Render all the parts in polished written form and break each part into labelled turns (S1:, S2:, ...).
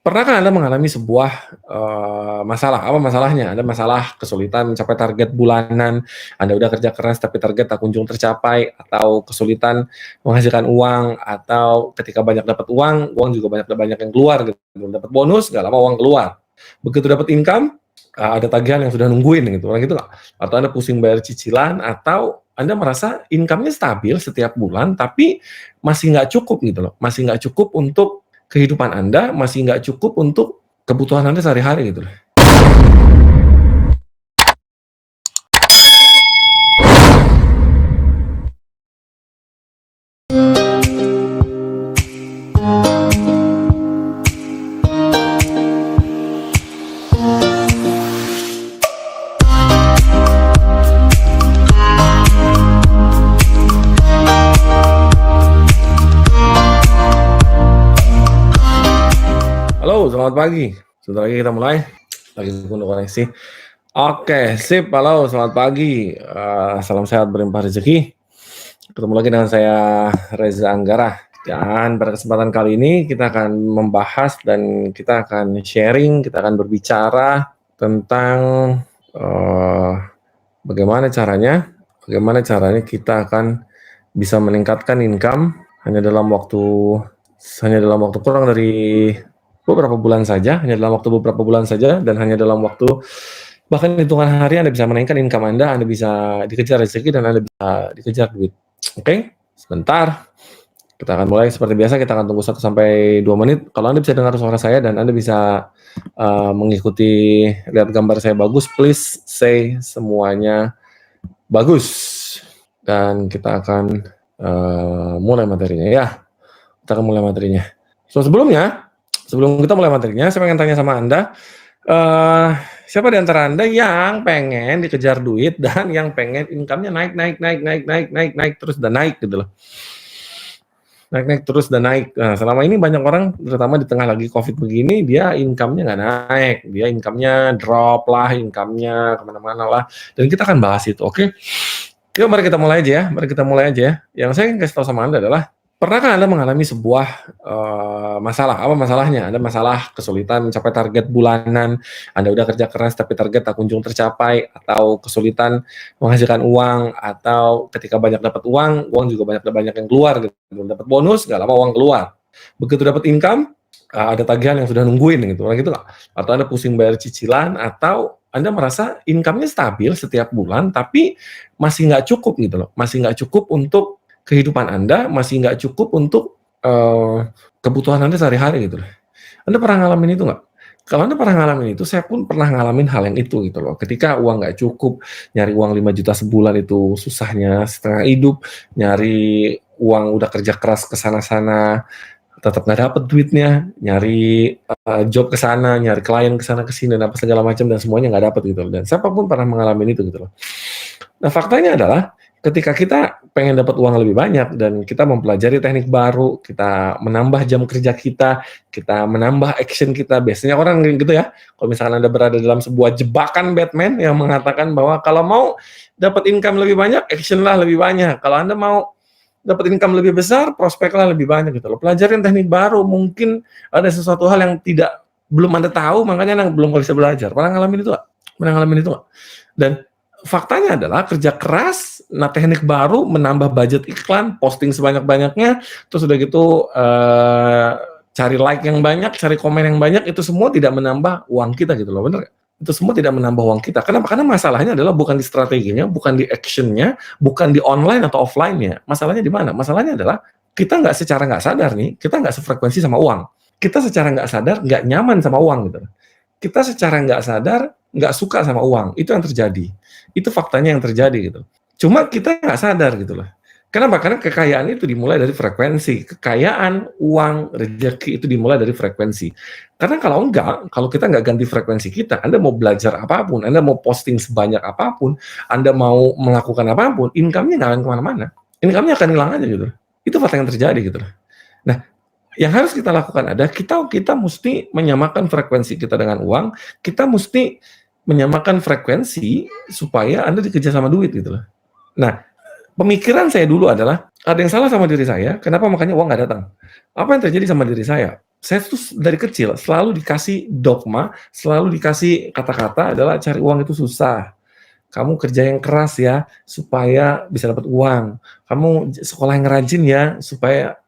S1: Pernahkah Anda mengalami sebuah, masalah? Apa masalahnya? Ada masalah kesulitan mencapai target bulanan, Anda udah kerja keras tapi target tak kunjung tercapai, atau kesulitan menghasilkan uang, atau ketika banyak dapat uang, uang juga banyak yang keluar gitu, belum dapat bonus, nggak lama uang keluar. Begitu dapat income, ada tagihan yang sudah nungguin gitu, orang gitu nggak? Atau Anda pusing bayar cicilan, atau Anda merasa income-nya stabil setiap bulan, tapi masih nggak cukup gitu loh, masih nggak cukup untuk kehidupan Anda, masih nggak cukup untuk kebutuhan Anda sehari-hari gitu loh. Halo, selamat pagi. Sebentar lagi kita mulai. Lagi untuk koneksi. Oke, sip. Halo, selamat pagi. Salam sehat berlimpah rezeki. Ketemu lagi dengan saya Reza Anggara. Dan pada kesempatan kali ini kita akan membahas dan kita akan sharing, kita akan berbicara tentang bagaimana caranya kita akan bisa meningkatkan income hanya dalam waktu kurang dari beberapa bulan saja, dan hanya dalam waktu bahkan hitungan hari Anda bisa menaikkan income Anda bisa dikejar rezeki dan Anda bisa dikejar duit. Oke, sebentar. Kita akan mulai seperti biasa, kita akan tunggu 1 sampai 2 menit. Kalau Anda bisa dengar suara saya dan Anda bisa mengikuti, lihat gambar saya bagus, please say semuanya bagus. Dan kita akan mulai materinya ya. Kita akan mulai materinya. So, sebelum kita mulai materinya, saya pengen tanya sama Anda, siapa di antara Anda yang pengen dikejar duit dan yang pengen income-nya naik terus dan naik gitu loh. Naik terus dan naik. Nah, selama ini banyak orang, terutama di tengah lagi COVID begini, dia income-nya nggak naik, dia income-nya drop lah, income-nya kemana-mana lah. Dan kita akan bahas itu, oke? Yuk, mari kita mulai aja ya. Yang saya ingin kasih tahu sama Anda adalah, pernahkah Anda mengalami sebuah masalah? Apa masalahnya? Ada masalah kesulitan mencapai target bulanan, Anda udah kerja keras tapi target tak kunjung tercapai, atau kesulitan menghasilkan uang, atau ketika banyak dapat uang, uang juga banyak yang keluar gitu, belum dapat bonus, nggak lama uang keluar. Begitu dapat income, ada tagihan yang sudah nungguin gitu, orang gitu nggak? Atau Anda pusing bayar cicilan, atau Anda merasa income-nya stabil setiap bulan, tapi masih nggak cukup gitu loh, masih nggak cukup untuk kehidupan Anda, masih nggak cukup untuk kebutuhan Anda sehari-hari gitu loh. Anda pernah ngalamin itu nggak? Kalau Anda pernah ngalamin itu, saya pun pernah ngalamin hal yang itu gitu loh. Ketika uang nggak cukup, nyari uang 5 juta sebulan itu susahnya setengah hidup, nyari uang udah kerja keras ke sana-sana, tetap nggak dapet duitnya, nyari job ke sana, nyari klien ke sana ke sini dan apa segala macam, dan semuanya nggak dapet gitu loh. Dan siapapun pernah mengalami itu gitu loh. Nah, faktanya adalah ketika kita pengen dapat uang lebih banyak dan kita mempelajari teknik baru, kita menambah jam kerja kita menambah action kita. Biasanya orang gitu ya, kalau misalkan Anda berada dalam sebuah jebakan Batman yang mengatakan bahwa kalau mau dapat income lebih banyak, action-lah lebih banyak. Kalau Anda mau dapat income lebih besar, prospeklah lebih banyak gitu loh. Pelajarin teknik baru, mungkin ada sesuatu hal yang belum Anda tahu, makanya Anda belum bisa belajar. Pernah ngalamin itu nggak? Dan faktanya adalah kerja keras, nah teknik baru, menambah budget iklan, posting sebanyak-banyaknya, terus udah gitu cari like yang banyak, cari komen yang banyak, itu semua tidak menambah uang kita gitu loh, bener gak? Itu semua tidak menambah uang kita. Kenapa? Karena masalahnya adalah bukan di strateginya, bukan di actionnya, bukan di online atau offline-nya. Masalahnya di mana? Masalahnya adalah kita secara nggak sadar nih, kita nggak sefrekuensi sama uang. Kita secara nggak sadar nggak nyaman sama uang gitu. Kita secara nggak sadar nggak suka sama uang. Itu yang terjadi. Itu faktanya yang terjadi gitu. Cuma kita nggak sadar gitu loh. Kenapa? Karena kekayaan itu dimulai dari frekuensi. Kekayaan, uang, rezeki itu dimulai dari frekuensi. Karena kalau kita nggak ganti frekuensi kita, Anda mau belajar apapun, Anda mau posting sebanyak apapun, Anda mau melakukan apapun, income-nya nggak akan kemana-mana. Income-nya akan hilang aja gitu. Itu fakta yang terjadi gitu. Nah, yang harus kita lakukan adalah kita mesti menyamakan frekuensi kita dengan uang, kita mesti menyamakan frekuensi supaya Anda dikejar sama duit gitu loh. Nah, pemikiran saya dulu adalah ada yang salah sama diri saya, kenapa makanya uang nggak datang? Apa yang terjadi sama diri saya? Saya tuh dari kecil selalu dikasih dogma, selalu dikasih kata-kata adalah cari uang itu susah. Kamu kerja yang keras ya supaya bisa dapat uang. Kamu sekolah yang rajin ya supaya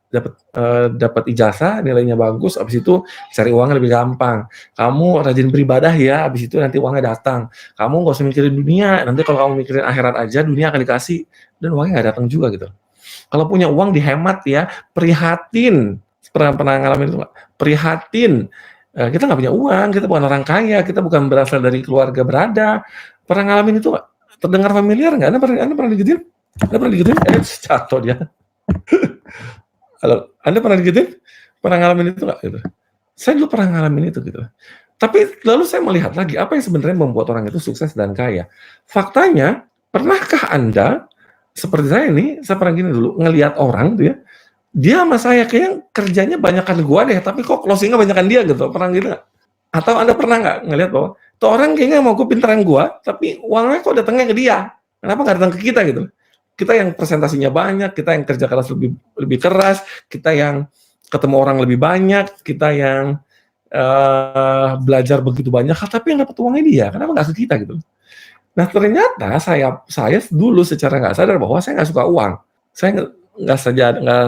S1: dapat ijazah, nilainya bagus, habis itu cari uangnya lebih gampang. Kamu rajin beribadah ya, habis itu nanti uangnya datang. Kamu nggak usah mikirin dunia, nanti kalau kamu mikirin akhirat aja, dunia akan dikasih dan uangnya nggak datang juga gitu. Kalau punya uang dihemat ya, prihatin. Pernah ngalamin itu, Pak? Prihatin. Kita nggak punya uang, kita bukan orang kaya, kita bukan berasal dari keluarga berada. Pernah ngalamin itu, Pak? Terdengar familiar nggak? Anda pernah digituin? Anda pernah digituin? Jatuh dia. Halo, Anda pernah digituin? Pernah ngalamin itu nggak? Gitu. Saya dulu pernah ngalamin itu gitu. Tapi lalu saya melihat lagi apa yang sebenarnya membuat orang itu sukses dan kaya. Faktanya, pernahkah Anda seperti saya ini, saya pernah gini dulu, ngelihat orang tuh ya, dia sama saya kayaknya kerjanya banyakan gua deh, tapi kok closingnya banyakan dia gitu, pernah gitu nggak? Atau Anda pernah nggak ngelihat bahwa tuh orang kayaknya mau gue pinteran gua, tapi uangnya kok datangnya ke dia, kenapa nggak datang ke kita gitu? Kita yang presentasinya banyak, kita yang kerja keras lebih keras, kita yang ketemu orang lebih banyak, kita yang belajar begitu banyak, tapi yang dapat uangnya dia, kenapa nggak ke kita gitu? Nah ternyata saya dulu secara nggak sadar bahwa saya nggak suka uang. Saya nggak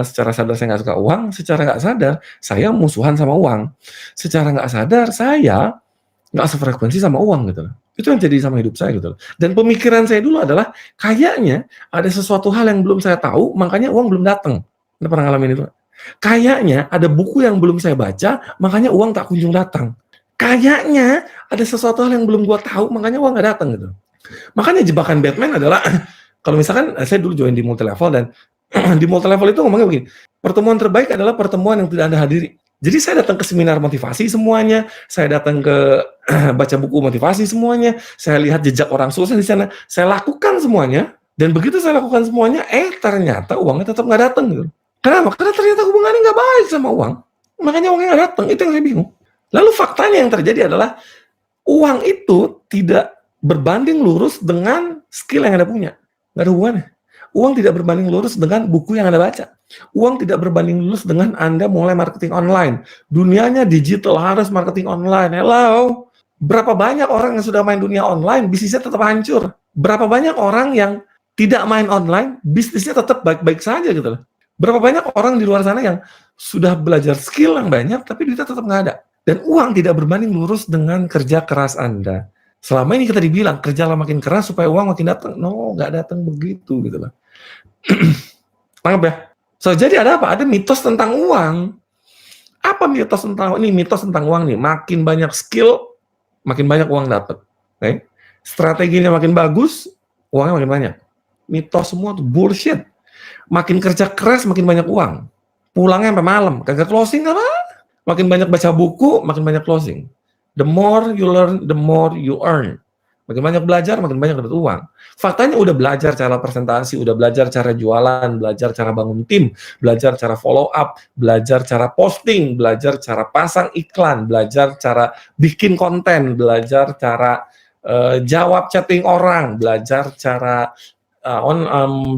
S1: secara sadar saya nggak suka uang, secara nggak sadar saya musuhan sama uang. Secara nggak sadar saya nggak sefrekuensi sama uang gitu. Itu yang jadi sama hidup saya gitu. Dan pemikiran saya dulu adalah kayaknya ada sesuatu hal yang belum saya tahu, makanya uang belum datang. Anda pernah ngalamin itu? Kayaknya ada buku yang belum saya baca, makanya uang tak kunjung datang. Kayaknya ada sesuatu hal yang belum gua tahu, makanya uang nggak datang gitu. Makanya jebakan Batman adalah kalau misalkan saya dulu join di multi level dan di multi level itu ngomongnya begini, pertemuan terbaik adalah pertemuan yang tidak Anda hadiri. Jadi saya datang ke seminar motivasi semuanya, saya datang ke baca buku motivasi semuanya, saya lihat jejak orang sukses di sana, saya lakukan semuanya, dan begitu saya lakukan semuanya, ternyata uangnya tetap nggak datang gitu. Kenapa? Karena ternyata hubungannya nggak baik sama uang, makanya uangnya nggak datang. Itu yang saya bingung. Lalu faktanya yang terjadi adalah uang itu tidak berbanding lurus dengan skill yang Anda punya. Nggak ada hubungannya. Uang tidak berbanding lurus dengan buku yang Anda baca. Uang tidak berbanding lurus dengan Anda mulai marketing online. Dunianya digital, harus marketing online. Hello? Berapa banyak orang yang sudah main dunia online, bisnisnya tetap hancur. Berapa banyak orang yang tidak main online, bisnisnya tetap baik-baik saja gitu loh. Berapa banyak orang di luar sana yang sudah belajar skill yang banyak, tapi duitnya tetap nggak ada. Dan uang tidak berbanding lurus dengan kerja keras Anda. Selama ini kita dibilang kerjalah makin keras supaya uang makin datang. No, nggak datang begitu gitu loh. Tangkap ya? So, jadi ada apa? Ada mitos tentang uang. Apa mitos tentang ini? Mitos tentang uang nih. Makin banyak skill, makin banyak uang dapat. Okay? Strateginya makin bagus, uangnya makin banyak. Mitos semua tuh bullshit. Makin kerja keras, makin banyak uang. Pulangnya sampai malam, kagak closing apa? Makin banyak baca buku, makin banyak closing. The more you learn, the more you earn. Makin banyak belajar, makin banyak dapat uang. Faktanya udah belajar cara presentasi, udah belajar cara jualan, belajar cara bangun tim, belajar cara follow up, belajar cara posting, belajar cara pasang iklan, belajar cara bikin konten, belajar cara jawab chatting orang, belajar cara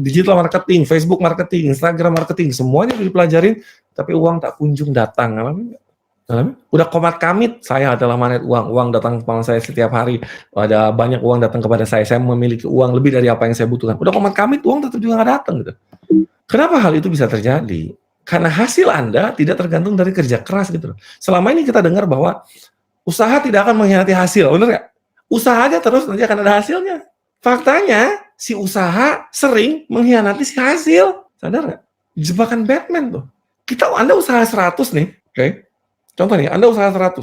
S1: digital marketing, Facebook marketing, Instagram marketing, semuanya udah dipelajarin, tapi uang tak kunjung datang. Udah komat kamit, saya adalah magnet uang, uang datang kepada saya setiap hari, ada banyak uang datang kepada saya memiliki uang lebih dari apa yang saya butuhkan. Udah komat kamit, uang tetap juga nggak datang gitu. Kenapa hal itu bisa terjadi? Karena hasil Anda tidak tergantung dari kerja keras gitu. Selama ini kita dengar bahwa usaha tidak akan mengkhianati hasil, benar nggak? Usaha aja terus nanti akan ada hasilnya. Faktanya si usaha sering mengkhianati si hasil, sadar nggak? Jebakan Batman tuh. Anda usaha 100 nih, oke? Okay? Contoh nih, Anda usaha 100.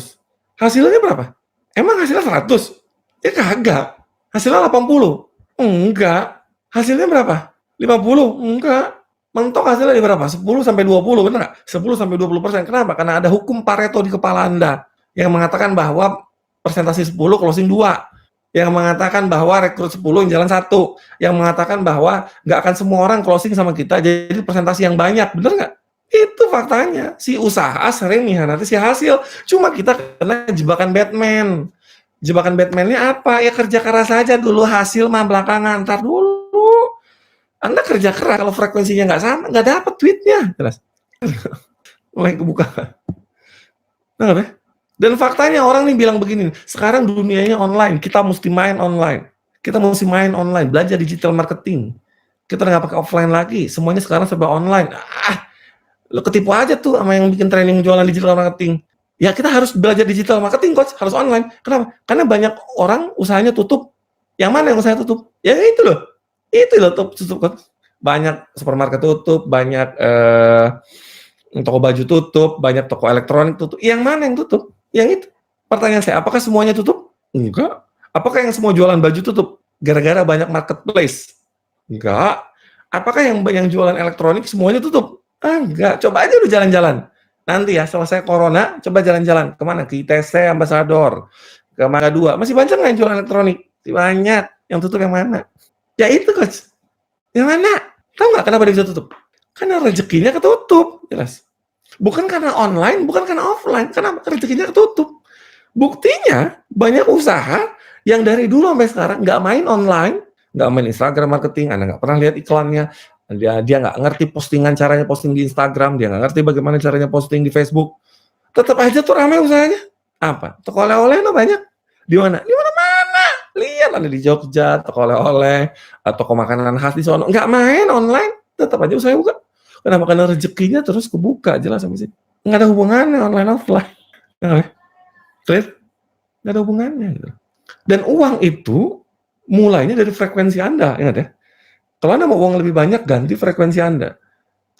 S1: Hasilnya berapa? Emang hasilnya 100? Ya kagak. Hasilnya 80? Enggak. Hasilnya berapa? 50? Enggak. Mentok hasilnya di berapa? 10 sampai 20, benar nggak? 10 sampai 20%. Kenapa? Karena ada hukum Pareto di kepala Anda yang mengatakan bahwa persentase 10 closing 2. Yang mengatakan bahwa rekrut 10 jalan 1. Yang mengatakan bahwa nggak akan semua orang closing sama kita, jadi persentase yang banyak. Benar nggak? Itu faktanya. Si usaha sering mengkhianati si hasil. Cuma kita kena jebakan Batman. Jebakan Batman-nya apa? Ya kerja keras saja dulu, hasil mah belakangan. Ntar dulu. Anda kerja keras, kalau frekuensinya nggak sama, nggak dapat duitnya. Jelas. Mulai kebuka. Bener ya? Dan faktanya orang nih bilang begini, sekarang dunianya online, kita mesti main online. Kita mesti main online, belajar digital marketing. Kita nggak pakai offline lagi, semuanya sekarang serba online. Lo ketipu aja tuh sama yang bikin training jualan digital marketing. Ya kita harus belajar digital marketing coach, harus online. Kenapa? Karena banyak orang usahanya tutup. Yang mana yang usahanya tutup? Ya itu loh tutup coach. Banyak supermarket tutup, banyak toko baju tutup, banyak toko elektronik tutup. Yang mana yang tutup? Yang itu. Pertanyaan saya, apakah semuanya tutup? Enggak. Apakah yang semua jualan baju tutup? Gara-gara banyak marketplace? Enggak. Apakah yang jualan elektronik semuanya tutup? Enggak. Coba aja lu jalan-jalan. Nanti ya, selesai corona, coba jalan-jalan. Kemana? Ke ITC, Ambasador. Ke Mangga 2. Masih banyak nggak yang jualan elektronik? Banyak. Yang tutup yang mana? Ya itu, coach. Yang mana? Tahu nggak kenapa dia bisa tutup? Karena rezekinya ketutup. Jelas. Bukan karena online, bukan karena offline. Karena rezekinya ketutup. Buktinya, banyak usaha yang dari dulu sampai sekarang nggak main online, nggak main Instagram marketing, Anda nggak pernah lihat iklannya, dia nggak ngerti postingan, caranya posting di Instagram, dia nggak ngerti bagaimana caranya posting di Facebook. Tetap aja tuh ramai usahanya. Apa? Toko oleh-oleh banyak. Di mana? Di mana-mana. Lihat ada di Jogja, toko oleh-oleh, toko makanan khas di sono. Nggak main online, tetap aja usahanya buka. Kenapa? Karena rezekinya terus kebuka, jelas sampai sini. Nggak ada hubungannya online offline. Clear? Nggak ada hubungannya. Gitu. Dan uang itu mulainya dari frekuensi Anda, ingat ya. Kalau Anda mau uang lebih banyak, ganti frekuensi Anda.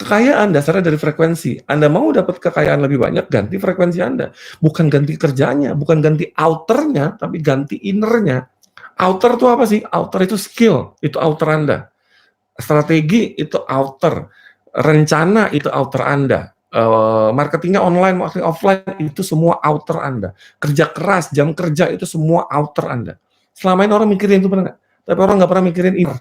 S1: Kekayaan dasarnya dari frekuensi. Anda mau dapat kekayaan lebih banyak, ganti frekuensi Anda. Bukan ganti kerjanya, bukan ganti outernya, tapi ganti innernya. Outer itu apa sih? Outer itu skill, itu outer Anda. Strategi itu outer. Rencana itu outer Anda. Marketingnya online, marketing offline, itu semua outer Anda. Kerja keras, jam kerja, itu semua outer Anda. Selama ini orang mikirin itu benar nggak? Tapi orang nggak pernah mikirin inner.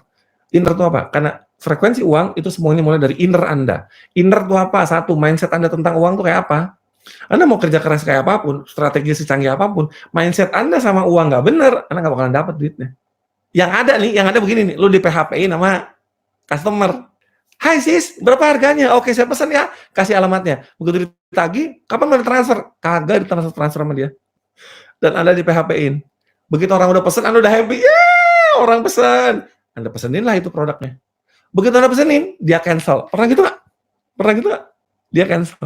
S1: Inner itu apa? Karena frekuensi uang itu semuanya mulai dari inner Anda. Inner itu apa? Satu, mindset Anda tentang uang itu kayak apa? Anda mau kerja keras kayak apapun, strategi secanggih apapun, mindset Anda sama uang nggak benar, Anda nggak bakalan dapat duitnya. Yang ada begini nih, lu di PHP-in sama customer. Hai sis, berapa harganya? Oke, saya pesan ya. Kasih alamatnya. Begitu ditagih, kapan mau transfer? Kagak transfer sama dia. Dan Anda di PHP-in. Begitu orang udah pesan, Anda udah happy. Yeah, orang pesan. Anda pesenin lah itu produknya. Begitu Anda pesenin, dia cancel. Pernah gitu nggak? Pernah gitu nggak? Dia cancel.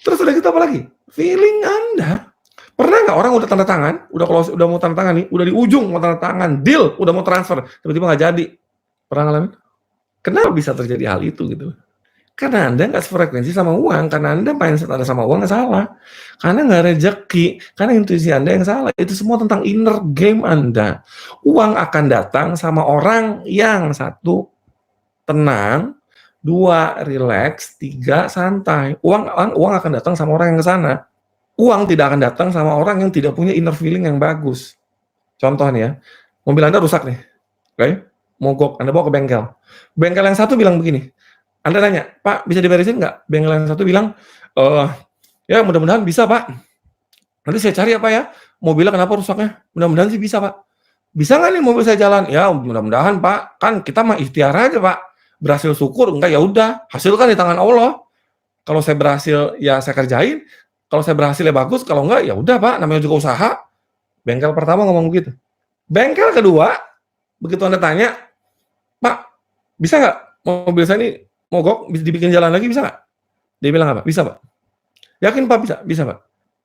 S1: Terus udah gitu apa lagi? Feeling Anda. Pernah nggak orang udah tanda tangan, udah mau tanda tangan nih, udah di ujung mau tanda tangan, deal, udah mau transfer, tiba-tiba nggak jadi. Pernah ngalamin? Kenapa bisa terjadi hal itu gitu? Karena Anda nggak sefrekuensi sama uang, karena Anda mindset Anda sama uang nggak salah. Karena nggak rezeki, karena intuisi Anda yang salah. Itu semua tentang inner game Anda. Uang akan datang sama orang yang satu, tenang, dua, relax, tiga, santai. Uang akan datang sama orang yang ke sana. Uang tidak akan datang sama orang yang tidak punya inner feeling yang bagus. Contoh nih ya, mobil Anda rusak nih, oke? Mogok, Anda bawa ke bengkel. Bengkel yang satu bilang begini, Anda nanya, Pak, bisa diberesin nggak? Bengkel yang satu bilang, ya mudah-mudahan bisa, Pak. Nanti saya cari apa ya, mobilnya kenapa rusaknya? Mudah-mudahan sih bisa, Pak. Bisa nggak nih mobil saya jalan? Ya mudah-mudahan, Pak. Kan kita mah ikhtiar aja, Pak. Berhasil syukur, enggak ya udah. Hasil kan di tangan Allah. Kalau saya berhasil, ya saya kerjain. Kalau saya berhasil ya bagus, kalau enggak ya udah, Pak. Namanya juga usaha. Bengkel pertama ngomong begitu. Bengkel kedua, begitu Anda tanya, Pak, bisa nggak mobil saya ini mogok, bisa dibikin jalan lagi, bisa nggak? Dia bilang apa? Bisa, Pak. Yakin, Pak? Bisa, Pak.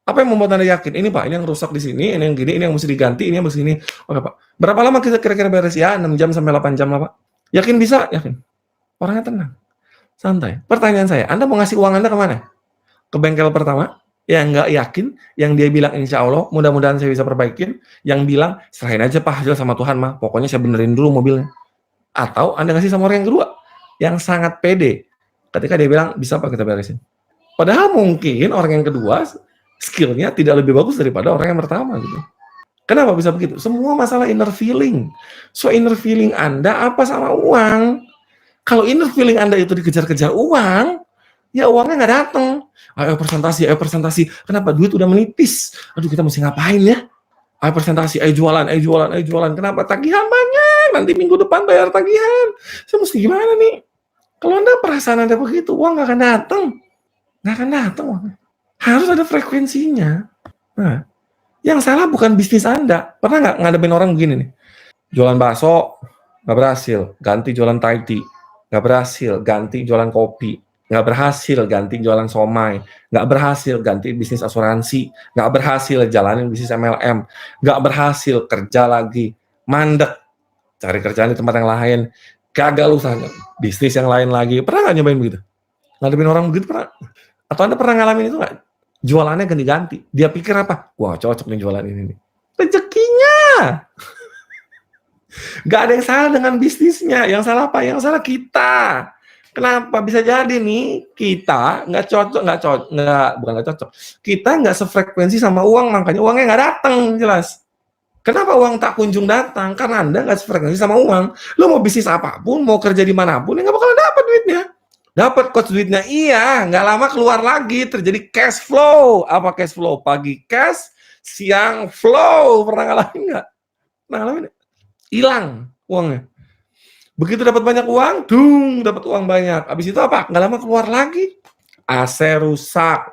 S1: Apa yang membuat Anda yakin? Ini, Pak, ini yang rusak di sini, ini yang gini, ini yang mesti diganti, ini yang mesti ini. Oke, Pak. Berapa lama kita kira-kira beres? Ya, 6 jam sampai 8 jam lah, Pak. Yakin bisa? Yakin. Orangnya tenang. Santai. Pertanyaan saya, Anda mau ngasih uang Anda kemana? Ke bengkel pertama? Yang nggak yakin, yang dia bilang insya Allah, mudah-mudahan saya bisa perbaikin, yang bilang, serahin aja Pak, hasil sama Tuhan mah, pokoknya saya benerin dulu mobilnya. Atau Anda ngasih sama orang yang kedua, yang sangat pede, ketika dia bilang, bisa Pak kita beresin. Padahal mungkin orang yang kedua, skillnya tidak lebih bagus daripada orang yang pertama gitu. Kenapa bisa begitu? Semua masalah inner feeling. So inner feeling Anda apa sama uang? Kalau inner feeling Anda itu dikejar-kejar uang, ya uangnya nggak datang. Ayo presentasi. Kenapa? Duit udah menipis. Aduh, kita mesti ngapain ya? Ayo presentasi, ayo jualan. Kenapa? Tagihan banyak. Nanti minggu depan bayar tagihan. Saya mesti gimana nih? Kalau Anda perasaan Anda begitu, uang nggak akan datang. Nggak akan datang uangnya. Harus ada frekuensinya. Nah, yang salah bukan bisnis Anda. Pernah nggak ngadepin orang begini nih? Jualan bakso, nggak berhasil. Ganti jualan Thai tea. Nggak berhasil. Ganti jualan kopi. Nggak berhasil. Ganti jualan somai. Nggak berhasil. Ganti bisnis asuransi. Nggak berhasil. Jalanin bisnis MLM. Nggak berhasil. Kerja lagi. Mandek. Cari kerjaan di tempat yang lain. Gagal usahanya. Bisnis yang lain lagi. Pernah nggak nyobain begitu? Ngadepin orang begitu pernah? Atau Anda pernah ngalamin itu nggak? Jualannya ganti-ganti. Dia pikir apa? Wah, cocok nih jualan ini nih. Rezekinya. Gak ada yang salah dengan bisnisnya. Yang salah apa? Yang salah kita. Kenapa? Bisa jadi nih kita nggak cocok, bukan nggak cocok. Kita nggak sefrekuensi sama uang, makanya uangnya nggak datang, jelas. Kenapa uang tak kunjung datang? Karena Anda nggak sefrekuensi sama uang. Lo mau bisnis apapun, mau kerja di manapun, ya nggak bakalan dapat duitnya. Dapat coach duitnya, iya, nggak lama keluar lagi, terjadi cash flow. Apa cash flow? Pagi cash, siang flow. Pernah ngalamin nggak? Pernah ngalamin? Hilang uangnya. Begitu dapat banyak uang, dapat uang banyak. Habis itu apa? Nggak lama keluar lagi. AC rusak,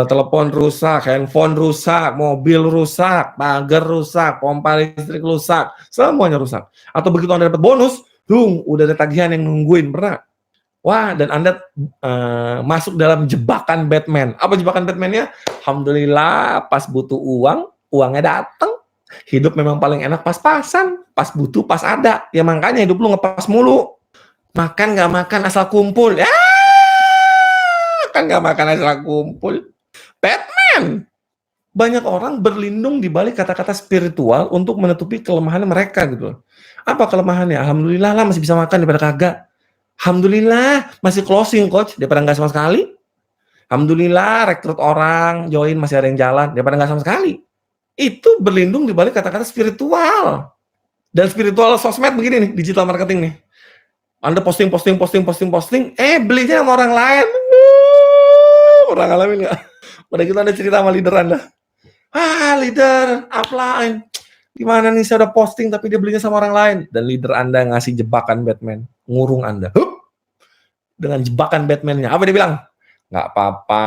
S1: telepon rusak, handphone rusak, mobil rusak, pagar rusak, pompa listrik rusak, semuanya rusak. Atau begitu Anda dapat bonus, udah ada tagihan yang nungguin, pernah? Wah, dan Anda masuk dalam jebakan Batman. Apa jebakan Batman-nya? Alhamdulillah, pas butuh uang, uangnya datang. Hidup memang paling enak pas-pasan. Pas butuh, pas ada. Ya makanya hidup lu ngepas mulu. Makan nggak makan asal kumpul. Ya, kan nggak makan asal kumpul. Batman. Banyak orang berlindung di balik kata-kata spiritual untuk menutupi kelemahan mereka gitu. Apa kelemahannya? Alhamdulillah lah masih bisa makan daripada kagak. Alhamdulillah masih closing coach daripada nggak sama sekali. Alhamdulillah rekrut orang join masih ada yang jalan daripada nggak sama sekali. Itu berlindung di balik kata-kata spiritual. Dan spiritual sosmed begini nih, digital marketing nih. Anda posting, belinya sama orang lain. Orang ngalamin nggak? Pada kita Anda cerita sama leader Anda. Leader, upline. Gimana nih, saya udah posting tapi dia belinya sama orang lain. Dan leader Anda ngasih jebakan Batman. Ngurung Anda. Dengan jebakan Batman-nya. Apa dia bilang? Nggak apa-apa,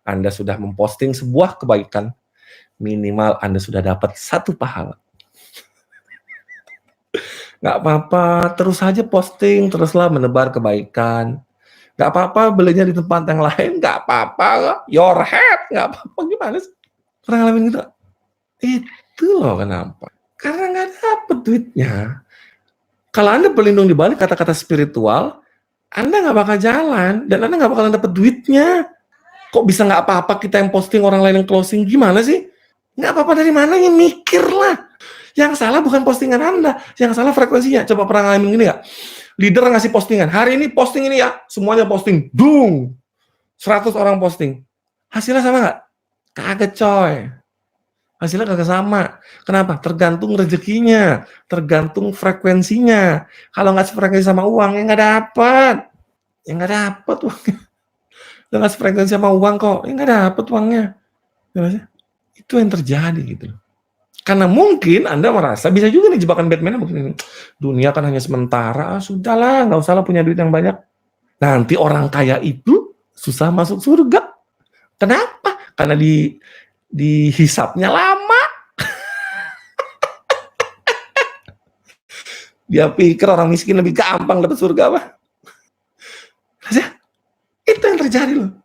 S1: Anda sudah memposting sebuah kebaikan. Minimal Anda sudah dapat 1 pahala. Nggak apa-apa, terus saja posting, teruslah menebar kebaikan. Nggak apa-apa belinya di tempat yang lain, nggak apa-apa, your head, nggak apa-apa, gimana sih? Pernah ngalamin gitu? Itu loh kenapa. Karena nggak dapet duitnya. Kalau Anda berlindung di balik kata-kata spiritual, Anda nggak bakal jalan, dan Anda nggak bakalan dapet duitnya. Kok bisa nggak apa-apa kita yang posting, orang lain yang closing, gimana sih? Nggak apa-apa dari mana, ya mikirlah. Yang salah bukan postingan Anda, yang salah frekuensinya. Coba pernah ngalamin gini nggak? Leader ngasih postingan, hari ini posting ini ya, semuanya posting, 100 orang posting. Hasilnya sama nggak? Kagak coy. Hasilnya kagak sama. Kenapa? Tergantung rezekinya, tergantung frekuensinya. Kalau nggak sefrekuensi sama uang, ya nggak dapat. Ya nggak dapat uangnya. Nggak sefrekuensi sama uang kok, ya nggak dapat uangnya. Itu yang terjadi gitu loh. Karena mungkin Anda merasa bisa juga nih jebakan Batman begini. Dunia kan hanya sementara, sudahlah, nggak usah lah punya duit yang banyak. Nanti orang kaya itu susah masuk surga. Kenapa? Karena dihisapnya lama. Dia pikir orang miskin lebih gampang dapat surga apa? Itu yang terjadi loh.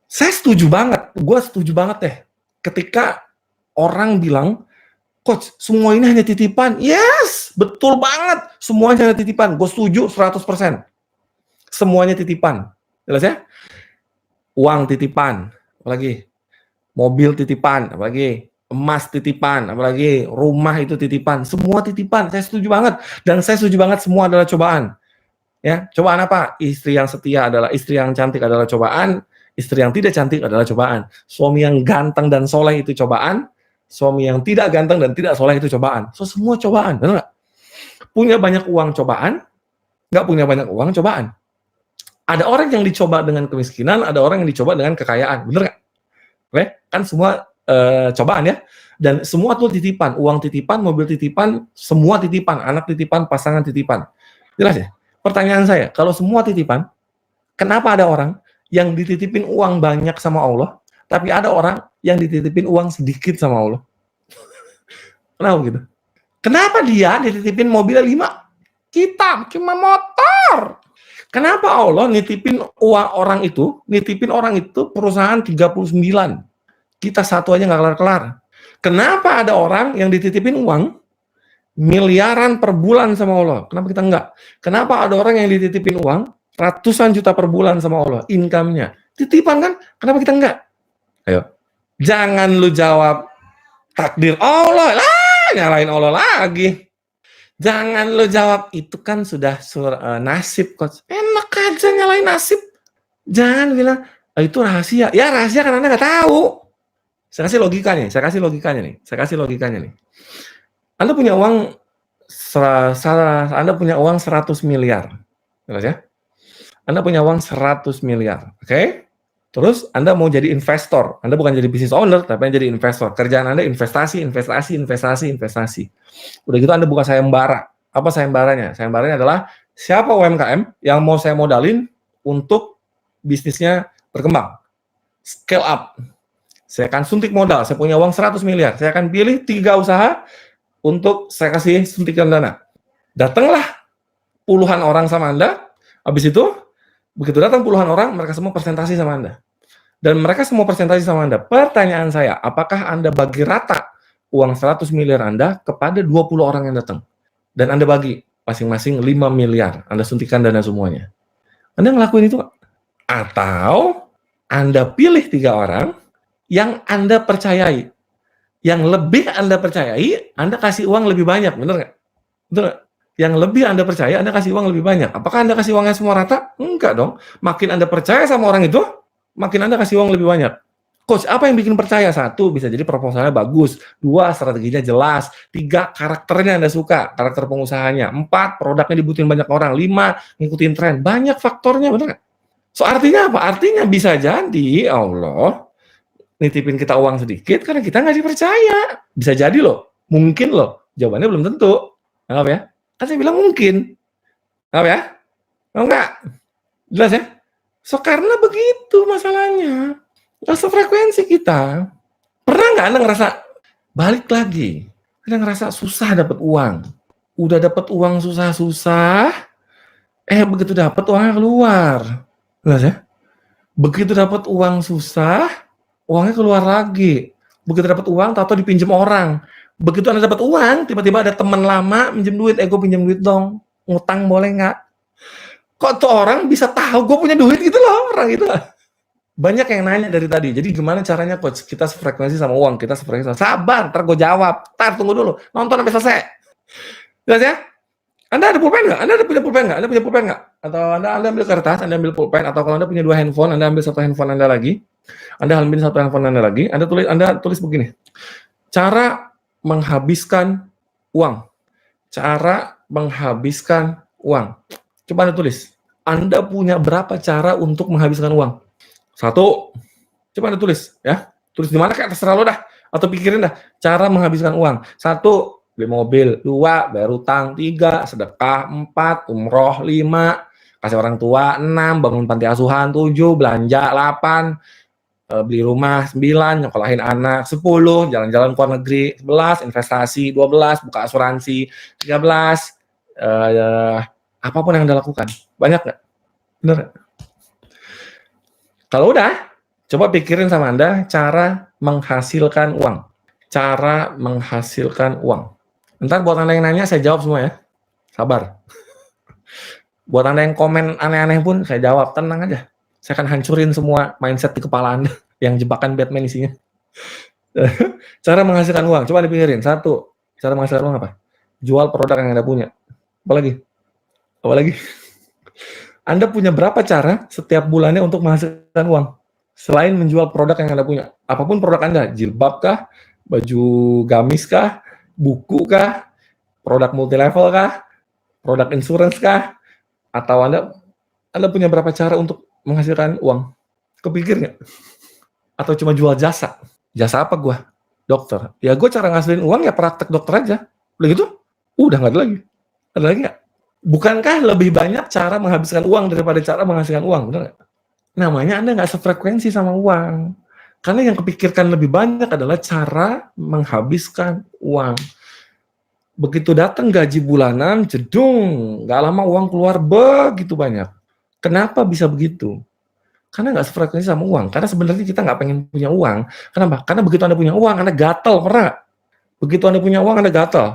S1: Saya setuju banget, gue setuju banget deh. Ketika orang bilang, coach, semua ini hanya titipan. Yes, betul banget. Semuanya hanya titipan. Gue setuju 100%. Semuanya titipan. Jelas ya? Uang titipan. Apalagi? Mobil titipan. Apalagi? Emas titipan. Apalagi? Rumah itu titipan. Semua titipan. Saya setuju banget. Dan saya setuju banget semua adalah cobaan. Ya, cobaan apa? Istri yang setia adalah, istri yang cantik adalah cobaan. Istri yang tidak cantik adalah cobaan. Suami yang ganteng dan soleh itu cobaan. Suami yang tidak ganteng dan tidak soleh itu cobaan. So, semua cobaan, benar nggak? Punya banyak uang cobaan, nggak punya banyak uang cobaan. Ada orang yang dicoba dengan kemiskinan, ada orang yang dicoba dengan kekayaan, benar nggak? Oke, kan semua cobaan ya. Dan semua tuh titipan, uang titipan, mobil titipan, semua titipan, anak titipan, pasangan titipan. Jelas ya? Pertanyaan saya, kalau semua titipan, kenapa ada orang yang dititipin uang banyak sama Allah, tapi ada orang yang dititipin uang sedikit sama Allah. Kenapa gitu? Kenapa dia dititipin mobil 5? Kita cuma motor. Kenapa Allah nitipin uang nitipin orang itu perusahaan 39. Kita satu aja nggak kelar-kelar. Kenapa ada orang yang dititipin uang miliaran per bulan sama Allah? Kenapa kita enggak? Kenapa ada orang yang dititipin uang ratusan juta per bulan sama Allah, income-nya? Titipan kan? Kenapa kita enggak? Ayo. Jangan lu jawab takdir Allah, nyalain Allah lagi. Jangan lu jawab itu kan sudah nasib, coach. Enak aja nyalain nasib. Jangan bilang itu rahasia. Ya rahasia kan Anda nggak tahu. Saya kasih logikanya nih. Anda punya uang 100 miliar. Jelas ya? Anda punya uang 100 miliar. Oke? Terus Anda mau jadi investor. Anda bukan jadi business owner, tapi jadi investor. Kerjaan Anda investasi. Udah gitu Anda buka sayembara. Apa sayembaranya? Sayembaranya adalah siapa UMKM yang mau saya modalin untuk bisnisnya berkembang. Scale up. Saya akan suntik modal. Saya punya uang 100 miliar. Saya akan pilih 3 usaha untuk saya kasih suntikan dana. Datanglah puluhan orang sama Anda. Habis itu, begitu datang puluhan orang, mereka semua presentasi sama Anda. Dan mereka semua presentasi sama Anda. Pertanyaan saya, apakah Anda bagi rata uang 100 miliar Anda kepada 20 orang yang datang? Dan Anda bagi masing-masing 5 miliar. Anda suntikan dana semuanya. Anda ngelakuin itu nggak? Atau Anda pilih 3 orang yang Anda percayai. Yang lebih Anda percayai, Anda kasih uang lebih banyak. Benar nggak? Betul nggak? Yang lebih Anda percaya, Anda kasih uang lebih banyak. Apakah Anda kasih uangnya semua rata? Enggak dong. Makin Anda percaya sama orang itu, makin Anda kasih uang lebih banyak. Coach, apa yang bikin percaya? 1, bisa jadi proposalnya bagus. 2, strateginya jelas. 3, karakternya Anda suka, karakter pengusahanya. 4, produknya dibutuhin banyak orang. 5, ngikutin tren. Banyak faktornya, benar nggak? So, artinya apa? Artinya bisa jadi Allah nitipin kita uang sedikit karena kita nggak dipercaya. Bisa jadi loh. Mungkin loh. Jawabannya belum tentu. Anggap ya? Kan saya bilang mungkin. Anggap ya? Enggak? Jelas ya? So, karena begitu masalahnya. Nggak sefrekuensi kita. Pernah nggak Anda ngerasa balik lagi? Anda ngerasa susah dapat uang. Udah dapat uang susah-susah. Begitu dapat uangnya keluar. Jelas ya? Begitu dapat uang susah, uangnya keluar lagi. Begitu dapat uang, tahu dipinjam orang. Begitu Anda dapat uang, tiba-tiba ada teman lama minjem duit. Gue pinjam duit dong. Ngutang boleh nggak? Kok tuh orang bisa tahu gue punya duit gitu loh, orang gitu. Banyak yang nanya dari tadi. Jadi gimana caranya coach? Kita sefrekuensi sama uang, kita sefrekuensi sama... Sabar, ntar gue jawab. Ntar tunggu dulu. Nonton sampai selesai. Jelas ya? Anda ada pulpen nggak? Anda punya pulpen nggak? Atau Anda ambil kertas, Anda ambil pulpen, atau kalau Anda punya 2 handphone, Anda ambil 1 handphone Anda lagi. Anda ambil 1 handphone Anda lagi. Anda tulis begini. Cara menghabiskan uang. Cara menghabiskan uang. Coba Anda tulis. Anda punya berapa cara untuk menghabiskan uang? 1. Coba Anda tulis, ya. Tulis di mana kayak terserah lo dah. Atau pikirin dah. Cara menghabiskan uang. 1. Beli mobil. 2. Bayar utang. 3. Sedekah. 4. Umroh. 5. Kasih orang tua. 6. Bangun panti asuhan. 7. Belanja. 8. Beli rumah. 9. Nyekolahin anak. 10. Jalan-jalan ke luar negeri. 11. Investasi. 12. Buka asuransi. 13. Apapun yang Anda lakukan. Banyak nggak? Bener nggak? Kalau udah, coba pikirin sama Anda cara menghasilkan uang. Cara menghasilkan uang. Ntar buat Anda yang nanya, saya jawab semua ya. Sabar. Buat Anda yang komen aneh-aneh pun, saya jawab. Tenang aja. Saya akan hancurin semua mindset di kepala Anda yang jebakan Batman isinya. Cara menghasilkan uang. Coba dipikirin. 1. Cara menghasilkan uang apa? Jual produk yang Anda punya. Apa lagi? Anda punya berapa cara setiap bulannya untuk menghasilkan uang? Selain menjual produk yang Anda punya. Apapun produk Anda. Jilbab kah? Baju gamis kah? Buku kah? Produk multilevel kah? Produk insurance kah? Atau Anda punya berapa cara untuk menghasilkan uang? Kepikir nggak? Atau cuma jual jasa? Jasa apa gue? Dokter. Ya gue cara ngasilin uang ya praktek dokter aja. Udah gitu? Udah nggak ada lagi. Ada lagi nggak? Bukankah lebih banyak cara menghabiskan uang daripada cara menghasilkan uang? Benar nggak? namanya Anda nggak sefrekuensi sama uang. Karena yang kepikirkan lebih banyak adalah cara menghabiskan uang. Begitu datang gaji bulanan, jedung, nggak lama uang keluar begitu banyak. Kenapa bisa begitu? Karena nggak sefrekuensi sama uang. Karena sebenarnya kita nggak pengen punya uang. Kenapa? Karena begitu Anda punya uang, Anda gatel, pernah nggak? Begitu Anda punya uang, Anda gatel.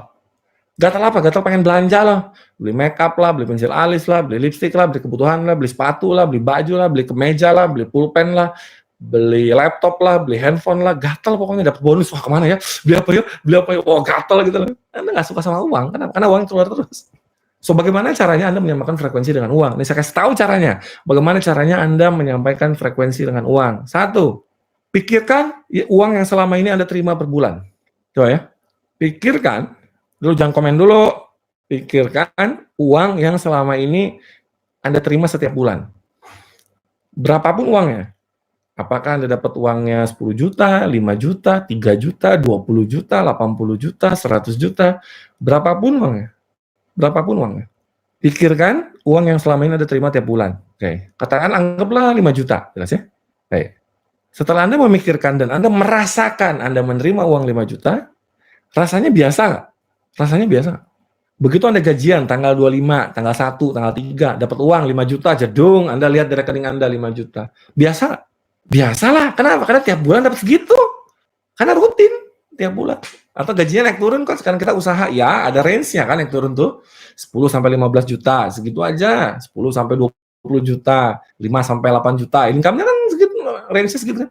S1: Gatel apa? Gatel pengen belanja lah. Beli make up lah, beli pensil alis lah, beli lipstick lah, beli kebutuhan lah, beli sepatu lah, beli baju lah, beli kemeja lah, beli pulpen lah, beli laptop lah, beli handphone lah, gatel pokoknya dapat bonus. Wah, kemana ya? Beli apa ya? Beli apa ya? Oh, gatel gitu lah. Anda nggak suka sama uang. Kenapa? Karena uang keluar terus. So, bagaimana caranya Anda menyamakan frekuensi dengan uang? Ini saya kasih tahu caranya. Bagaimana caranya Anda menyampaikan frekuensi dengan uang? Satu, pikirkan uang yang selama ini Anda terima per bulan. Coba ya. Pikirkan, dulu jangan komen dulu. Pikirkan uang yang selama ini Anda terima setiap bulan. Berapapun uangnya. Apakah Anda dapat uangnya 10 juta, 5 juta, 3 juta, 20 juta, 80 juta, 100 juta, berapapun uangnya. Berapapun uangnya. Pikirkan uang yang selama ini Anda terima tiap bulan. Oke. Katakan anggaplah 5 juta, jelas ya? Baik. Setelah Anda memikirkan dan Anda merasakan Anda menerima uang 5 juta, rasanya biasa nggak? Rasanya biasa nggak? Begitu Anda gajian tanggal 25, tanggal 1, tanggal 3, dapat uang 5 juta, jedung, Anda lihat di rekening Anda 5 juta. Biasa nggak? Biasalah. Kenapa? Karena tiap bulan dapat segitu. Karena rutin tiap bulan. Atau gajinya naik turun kan, sekarang kita usaha, ya ada range-nya kan yang turun tuh 10 sampai 15 juta, segitu aja. 10 sampai 20 juta, 5 sampai 8 juta. Income-nya kan segitu, range-nya segitu kan.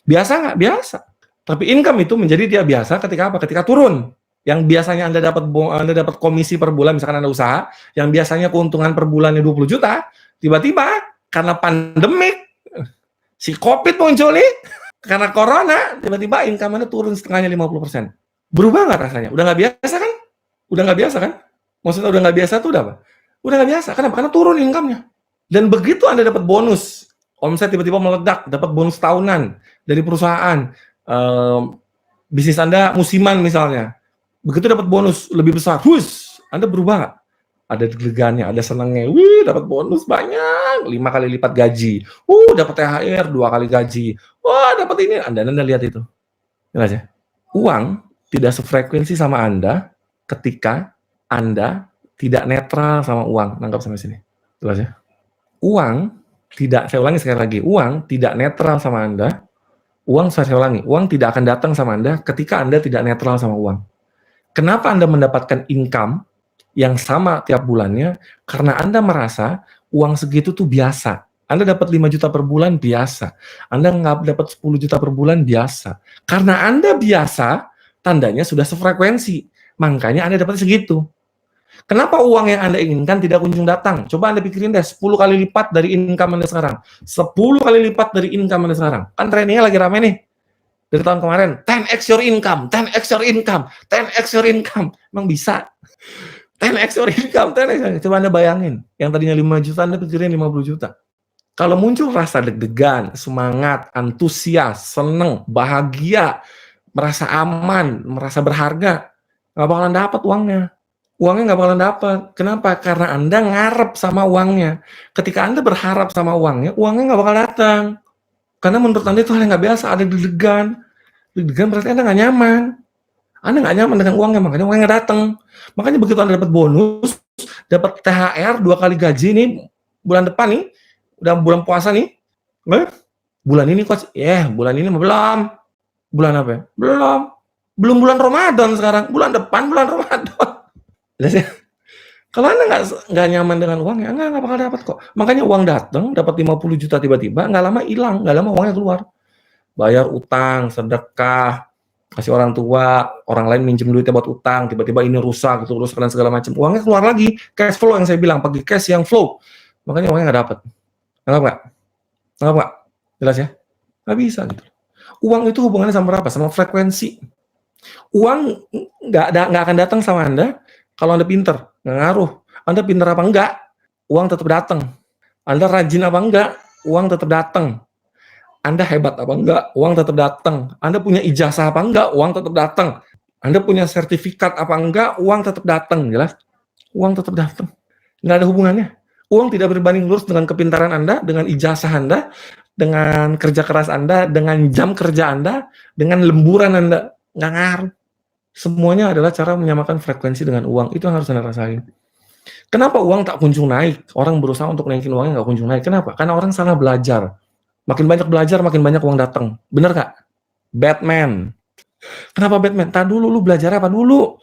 S1: Biasa nggak? Biasa. Tapi income itu menjadi dia biasa ketika apa? Ketika turun. Yang biasanya Anda dapat komisi per bulan, misalkan Anda usaha, yang biasanya keuntungan per bulannya 20 juta, tiba-tiba karena pandemik, si COVID muncul nih, karena corona, tiba-tiba income Anda turun setengahnya 50%. Berubah nggak rasanya? Udah nggak biasa kan? Udah nggak biasa kan? Maksudnya udah nggak biasa tuh udah apa? Udah nggak biasa. Kenapa? Karena turun income-nya. Dan begitu Anda dapat bonus, omset tiba-tiba meledak, dapat bonus tahunan dari perusahaan, bisnis Anda musiman misalnya, begitu dapat bonus lebih besar, Anda berubah nggak? Ada deg-degannya, ada senangnya, dapat bonus banyak, 5 kali lipat gaji, dapat THR 2 kali gaji, wah dapat ini, Anda lihat itu, jelas ya? Uang tidak sefrekuensi sama Anda ketika Anda tidak netral sama uang, nangkap sampai sini, jelas ya? Uang tidak, saya ulangi sekali lagi, uang tidak netral sama Anda, saya ulangi, uang tidak akan datang sama Anda ketika Anda tidak netral sama uang. Kenapa Anda mendapatkan income yang sama tiap bulannya? Karena Anda merasa uang segitu tuh biasa. Anda dapat 5 juta per bulan biasa. Anda nggak dapat 10 juta per bulan biasa. Karena Anda biasa, tandanya sudah sefrekuensi. Makanya Anda dapat segitu. Kenapa uang yang Anda inginkan tidak kunjung datang? Coba Anda pikirin deh, 10 kali lipat dari income Anda sekarang. 10 kali lipat dari income Anda sekarang. Kan trennya lagi rame nih. Dari tahun kemarin, 10x your income, 10x your income, 10x your income. Emang bisa? 10x your income, 10x. Coba Anda bayangin, yang tadinya 5 juta, Anda pikirin 50 juta. Kalau muncul rasa deg-degan, semangat, antusias, seneng, bahagia, merasa aman, merasa berharga, nggak bakalan dapat uangnya. Uangnya nggak bakalan dapat. Kenapa? Karena Anda ngarep sama uangnya. Ketika Anda berharap sama uangnya nggak bakal datang. Karena menurut Anda itu hal yang nggak biasa, ada deg-degan. Deg-degan berarti Anda nggak nyaman. Anda nggak nyaman dengan uangnya, makanya uangnya nggak datang. Makanya begitu Anda dapat bonus, dapat THR 2 kali gaji nih, bulan depan nih, udah bulan puasa nih, bulan ini coach, bulan ini belum. Bulan apa ya? Belum bulan Ramadan sekarang, bulan depan bulan Ramadan. Kalau Anda nggak nyaman dengan uangnya, nggak bakal dapat kok. Makanya uang datang, dapat 50 juta tiba-tiba, nggak lama hilang, nggak lama uangnya keluar. Bayar utang, sedekah, kasih orang tua, orang lain minjem duitnya buat utang, tiba-tiba ini rusak, itu rusak dan segala macam. Uangnya keluar lagi, cash flow yang saya bilang, pakai cash yang flow. Makanya uangnya nggak dapat. Nggak? Jelas ya? Nggak bisa gitu. Uang itu hubungannya sama apa? Sama frekuensi. Uang nggak akan datang sama Anda kalau Anda pinter, nggak ngaruh. Anda pinter apa enggak, uang tetap datang. Anda rajin apa enggak, uang tetap datang. Anda hebat apa enggak, uang tetap datang. Anda punya ijazah apa enggak, uang tetap datang. Anda punya sertifikat apa enggak, uang tetap datang. Jelas? Uang tetap datang. Nggak ada hubungannya. Uang tidak berbanding lurus dengan kepintaran Anda, dengan ijazah Anda, dengan kerja keras Anda, dengan jam kerja Anda, dengan lemburan Anda. Nggak ngaruh. Semuanya adalah cara menyamakan frekuensi dengan uang. Itu yang harus Anda rasain. Kenapa uang tak kunjung naik? Orang berusaha untuk naikin uangnya nggak kunjung naik. Kenapa? Karena orang salah belajar. Makin banyak belajar, makin banyak uang datang. Bener nggak? Batman. Kenapa Batman? Tadi dulu, lu belajar apa dulu?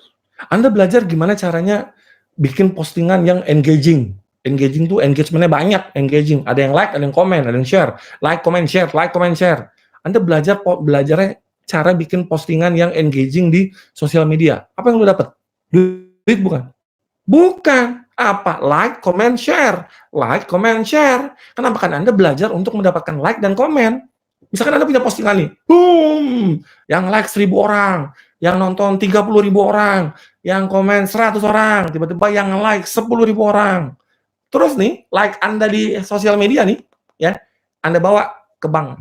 S1: Anda belajar gimana caranya bikin postingan yang engaging. Engaging tuh engagementnya banyak, engaging. Ada yang like, ada yang komen, ada yang share. Like, comment, share, like, comment, share. Anda belajarnya cara bikin postingan yang engaging di sosial media. Apa yang lu dapat? Duit bukan? Bukan. Apa? Like, comment, share. Like, comment, share. Kenapa? Kan Anda belajar untuk mendapatkan like dan komen. Misalkan Anda punya postingan nih, boom, yang like 1.000 orang, yang nonton 30.000 orang, yang komen 100 orang, tiba-tiba yang like 10.000 orang. Terus nih, like Anda di sosial media nih, ya, Anda bawa ke bank.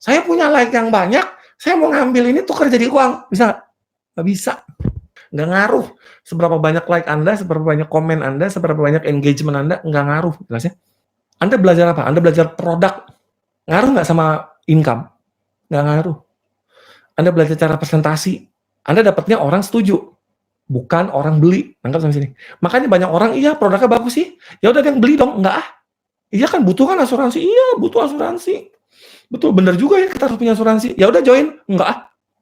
S1: Saya punya like yang banyak, saya mau ngambil ini tukar jadi uang. Bisa? Nggak bisa. Nggak ngaruh. Seberapa banyak like Anda, seberapa banyak komen Anda, seberapa banyak engagement Anda, nggak ngaruh. Jelasnya? Anda belajar apa? Anda belajar produk. Ngaruh nggak sama income? Nggak ngaruh. Anda belajar cara presentasi. Anda dapatnya orang setuju, bukan orang beli. Nangkap sampai sini. Makanya banyak orang, iya produknya bagus sih. Ya udah yang beli dong. Enggak ah. Iya kan butuh kan asuransi. Iya butuh asuransi. Betul, bener juga ya kita harus punya asuransi. Ya udah join. Enggak ah.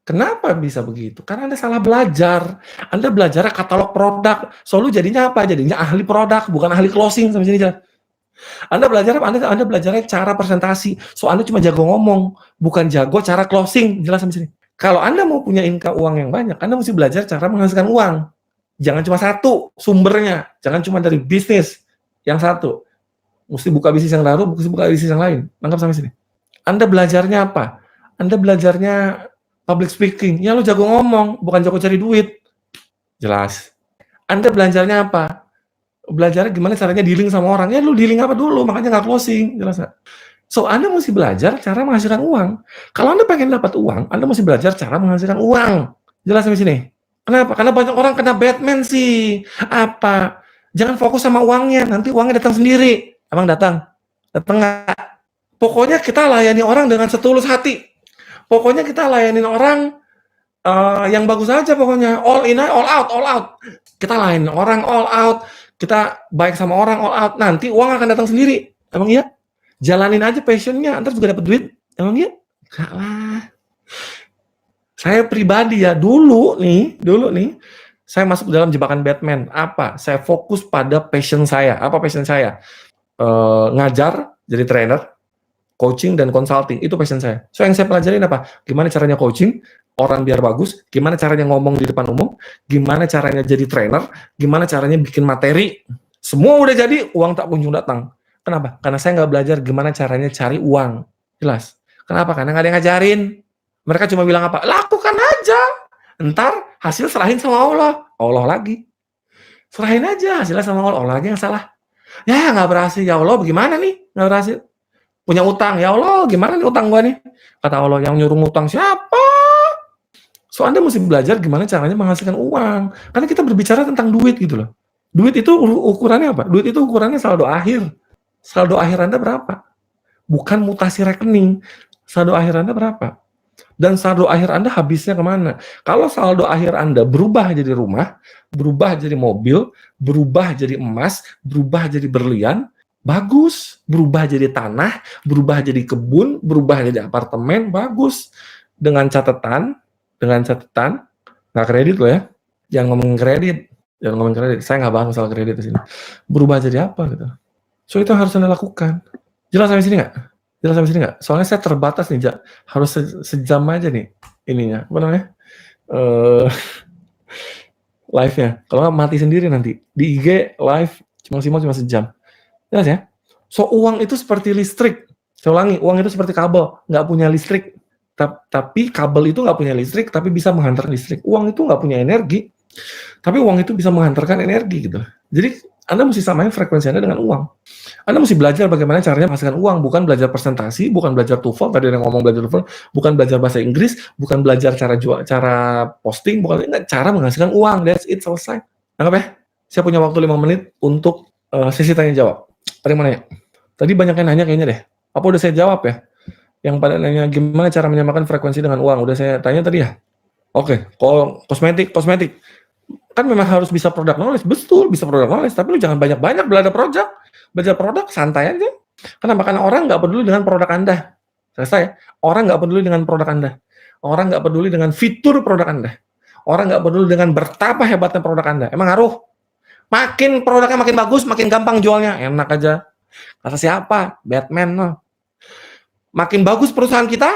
S1: Kenapa bisa begitu? Karena Anda salah belajar. Anda belajar katalog produk. Selalu jadinya apa? Jadinya ahli produk, bukan ahli closing. Sampai sini jelas. Anda belajar apa? Anda belajarnya cara presentasi. So Anda cuma jago ngomong, bukan jago cara closing. Jelas sampai sini. Kalau Anda mau punya income uang yang banyak, Anda mesti belajar cara menghasilkan uang. Jangan cuma satu sumbernya. Jangan cuma dari bisnis yang satu. Mesti buka bisnis yang baru, mesti buka bisnis yang lain. Nangkap sampai sini. Anda belajarnya apa? Anda belajarnya public speaking. Ya lu jago ngomong, bukan jago cari duit. Jelas. Anda belajarnya apa? Belajar gimana caranya dealing sama orang. Ya lu dealing apa dulu, makanya nggak closing. Jelas nggak? So, Anda mesti belajar cara menghasilkan uang. Kalau Anda pengen dapat uang, Anda mesti belajar cara menghasilkan uang. Jelas sampai sini? Kenapa? Karena banyak orang kena Batman sih. Apa? Jangan fokus sama uangnya, nanti uangnya datang sendiri. Emang datang? Datang nggak? Pokoknya kita layani orang dengan setulus hati. Pokoknya kita layanin orang yang bagus aja pokoknya. All in, all out, all out. Kita layanin orang all out. Kita baik sama orang all out. Nanti uang akan datang sendiri. Emang iya? Jalanin aja passionnya, ntar juga dapat duit. Emang iya? Enggak lah. Saya pribadi ya, dulu nih, saya masuk dalam jebakan Batman. Apa? Saya fokus pada passion saya. Apa passion saya? Ngajar, jadi trainer, coaching, dan consulting. Itu passion saya. So, yang saya pelajarin apa? Gimana caranya coaching, orang biar bagus, gimana caranya ngomong di depan umum, gimana caranya jadi trainer, gimana caranya bikin materi. Semua udah jadi, uang tak kunjung datang. Kenapa? Karena saya nggak belajar gimana caranya cari uang. Jelas. Kenapa? Karena nggak ada yang ngajarin. Mereka cuma bilang apa? Lakukan aja. Ntar hasil serahin sama Allah. Allah lagi. Serahin aja hasilnya sama Allah. Allah lagi yang salah. Ya nggak berhasil. Ya Allah bagaimana nih? Nggak berhasil. Punya utang. Ya Allah gimana nih utang gua nih? Kata Allah, yang nyuruh utang siapa? So Anda mesti belajar gimana caranya menghasilkan uang. Karena kita berbicara tentang duit gitu loh. Duit itu ukurannya apa? Duit itu ukurannya saldo akhir. Saldo akhir Anda berapa? Bukan mutasi rekening. Saldo akhir Anda berapa? Dan saldo akhir Anda habisnya kemana? Kalau saldo akhir Anda berubah jadi rumah, berubah jadi mobil, berubah jadi emas, berubah jadi berlian, bagus. Berubah jadi tanah, berubah jadi kebun, berubah jadi apartemen, bagus. Dengan catatan, nggak kredit loh ya. Jangan ngomongin kredit. Saya nggak bahas masalah kredit di sini. Berubah jadi apa gitu. So itu harus Anda lakukan. Jelas sampai sini nggak? Soalnya saya terbatas nih, harus sejam aja nih ininya. Apa namanya? Live-nya. Kalau nggak mati sendiri nanti. Di IG live maksimal cuma sejam. Jelas ya? So uang itu seperti listrik. Saya ulangi, uang itu seperti kabel, nggak punya listrik. Tapi kabel itu nggak punya listrik, tapi bisa menghantarkan listrik. Uang itu nggak punya energi, tapi uang itu bisa menghantarkan energi gitu. Jadi Anda mesti samain frekuensi Anda dengan uang. Anda mesti belajar bagaimana caranya menghasilkan uang, bukan belajar presentasi, bukan belajar TOEFL, tadi yang ngomong belajar TOEFL, bukan belajar bahasa Inggris, bukan belajar cara posting, bukan cara menghasilkan uang. That's it, selesai. Anggap ya, saya punya waktu 5 menit untuk sesi tanya jawab. Ada yang mau nanya? Tadi banyak yang nanya kayaknya deh. Apa udah saya jawab ya? Yang pada nanya gimana cara menyamakan frekuensi dengan uang, udah saya tanya tadi ya? Oke, kalau kosmetik, kan memang harus bisa produk knowledge, betul bisa produk knowledge, tapi lu jangan banyak-banyak belajar produk santai aja. Kenapa? Karena orang nggak peduli dengan produk Anda. Selesai. Orang nggak peduli dengan produk Anda. Orang nggak peduli dengan fitur produk Anda. Orang nggak peduli dengan betapa hebatnya produk Anda. Emang ngaruh? Makin produknya makin bagus, makin gampang jualnya. Enak aja. Kata siapa? Batman. No. Makin bagus perusahaan kita,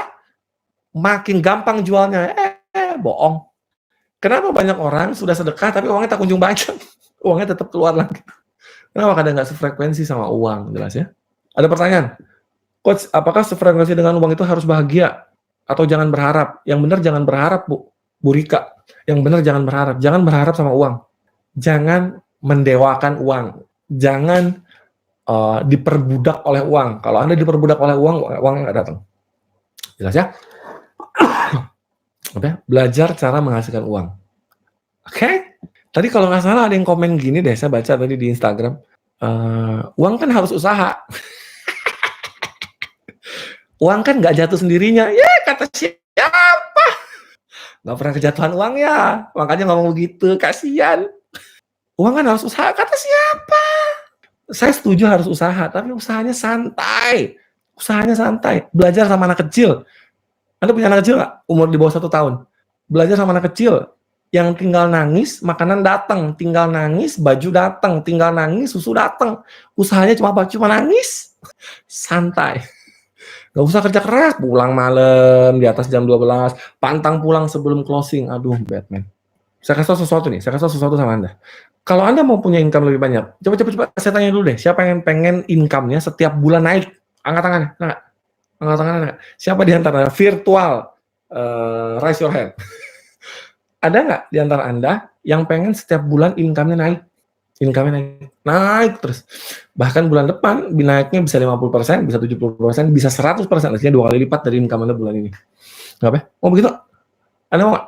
S1: makin gampang jualnya. Bohong. Kenapa banyak orang sudah sedekah tapi uangnya tak kunjung banyak? Uangnya tetap keluar lagi. Kenapa kadang nggak sefrekuensi sama uang? Jelas ya. Ada pertanyaan? Coach, apakah sefrekuensi dengan uang itu harus bahagia? Atau jangan berharap? Yang benar jangan berharap, Bu Rika. Yang benar jangan berharap. Jangan berharap sama uang. Jangan mendewakan uang. Jangan diperbudak oleh uang. Kalau Anda diperbudak oleh uang, uangnya nggak datang. Jelas ya? Oke, belajar cara menghasilkan uang. Oke? Tadi kalau nggak salah ada yang komen gini deh, saya baca tadi di Instagram. Uang kan harus usaha. Uang kan nggak jatuh sendirinya. Ya, kata siapa? Nggak pernah kejatuhan uang ya. Makanya ngomong begitu, kasihan. Uang kan harus usaha, kata siapa? Saya setuju harus usaha, tapi usahanya santai. Usahanya santai. Belajar sama anak kecil. Anda punya anak kecil nggak? Umur di bawah 1 tahun. Belajar sama anak kecil. Yang tinggal nangis, makanan datang. Tinggal nangis, baju datang. Tinggal nangis, susu datang. Usahanya cuma apa? Cuma nangis. Santai. Gak usah kerja keras. Pulang malam, di atas jam 12. Pantang pulang sebelum closing. Aduh, Batman. Saya kasih sesuatu nih. Saya kasih sesuatu sama Anda. Kalau Anda mau punya income lebih banyak, coba saya tanya dulu deh. Siapa yang pengen income-nya setiap bulan naik? Angkat tangannya. Nah, angkat tangannya. Nah. Siapa di antara virtual? Raise your hand. Ada nggak di antara Anda yang pengen setiap bulan income-nya naik? Income-nya naik terus. Bahkan bulan depan naiknya bisa 50%, bisa 70%, bisa 100%. Artinya 2 kali lipat dari income Anda bulan ini. Nggak apa? Mau begitu? Anda mau nggak?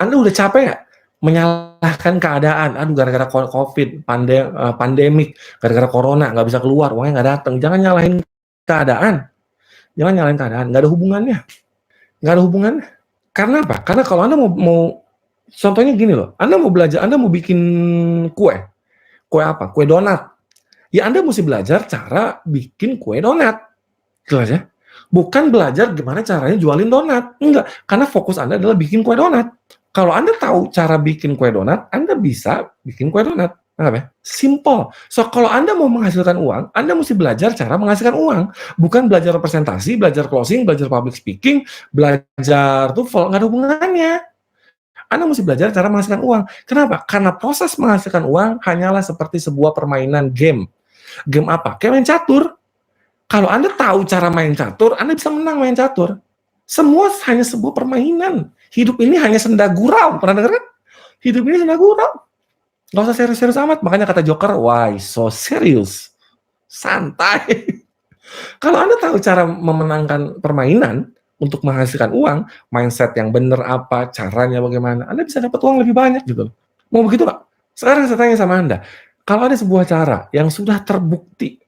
S1: Anda udah capek nggak menyalahkan keadaan? Aduh, gara-gara COVID, pandemik, gara-gara corona, nggak bisa keluar, uangnya nggak datang. Jangan nyalahin keadaan. Jangan nyalahin keadaan. Nggak ada hubungannya. Nggak ada hubungannya. Karena apa? Karena kalau Anda mau contohnya gini loh, Anda mau belajar, Anda mau bikin kue. Kue apa? Kue donat. Ya Anda mesti belajar cara bikin kue donat. Jelas ya? Bukan belajar gimana caranya jualin donat. Enggak. Karena fokus Anda adalah bikin kue donat. Kalau Anda tahu cara bikin kue donat, Anda bisa bikin kue donat. Anggap ya? Simple. So, kalau Anda mau menghasilkan uang, Anda mesti belajar cara menghasilkan uang. Bukan belajar presentasi, belajar closing, belajar public speaking, belajar TOEFL. Nggak ada hubungannya. Anda mesti belajar cara menghasilkan uang. Kenapa? Karena proses menghasilkan uang hanyalah seperti sebuah permainan game. Game apa? Kayak main catur. Kalau Anda tahu cara main catur, Anda bisa menang main catur. Semua hanya sebuah permainan. Hidup ini hanya senda gurau. Pernah dengar kan? Hidup ini senda gurau. Gak usah serius-serius amat. Makanya kata Joker, why so serious? Santai. Kalau Anda tahu cara memenangkan permainan untuk menghasilkan uang, mindset yang benar apa, caranya bagaimana, Anda bisa dapat uang lebih banyak gitu. Mau begitu Pak? Sekarang saya tanya sama Anda, kalau ada sebuah cara yang sudah terbukti,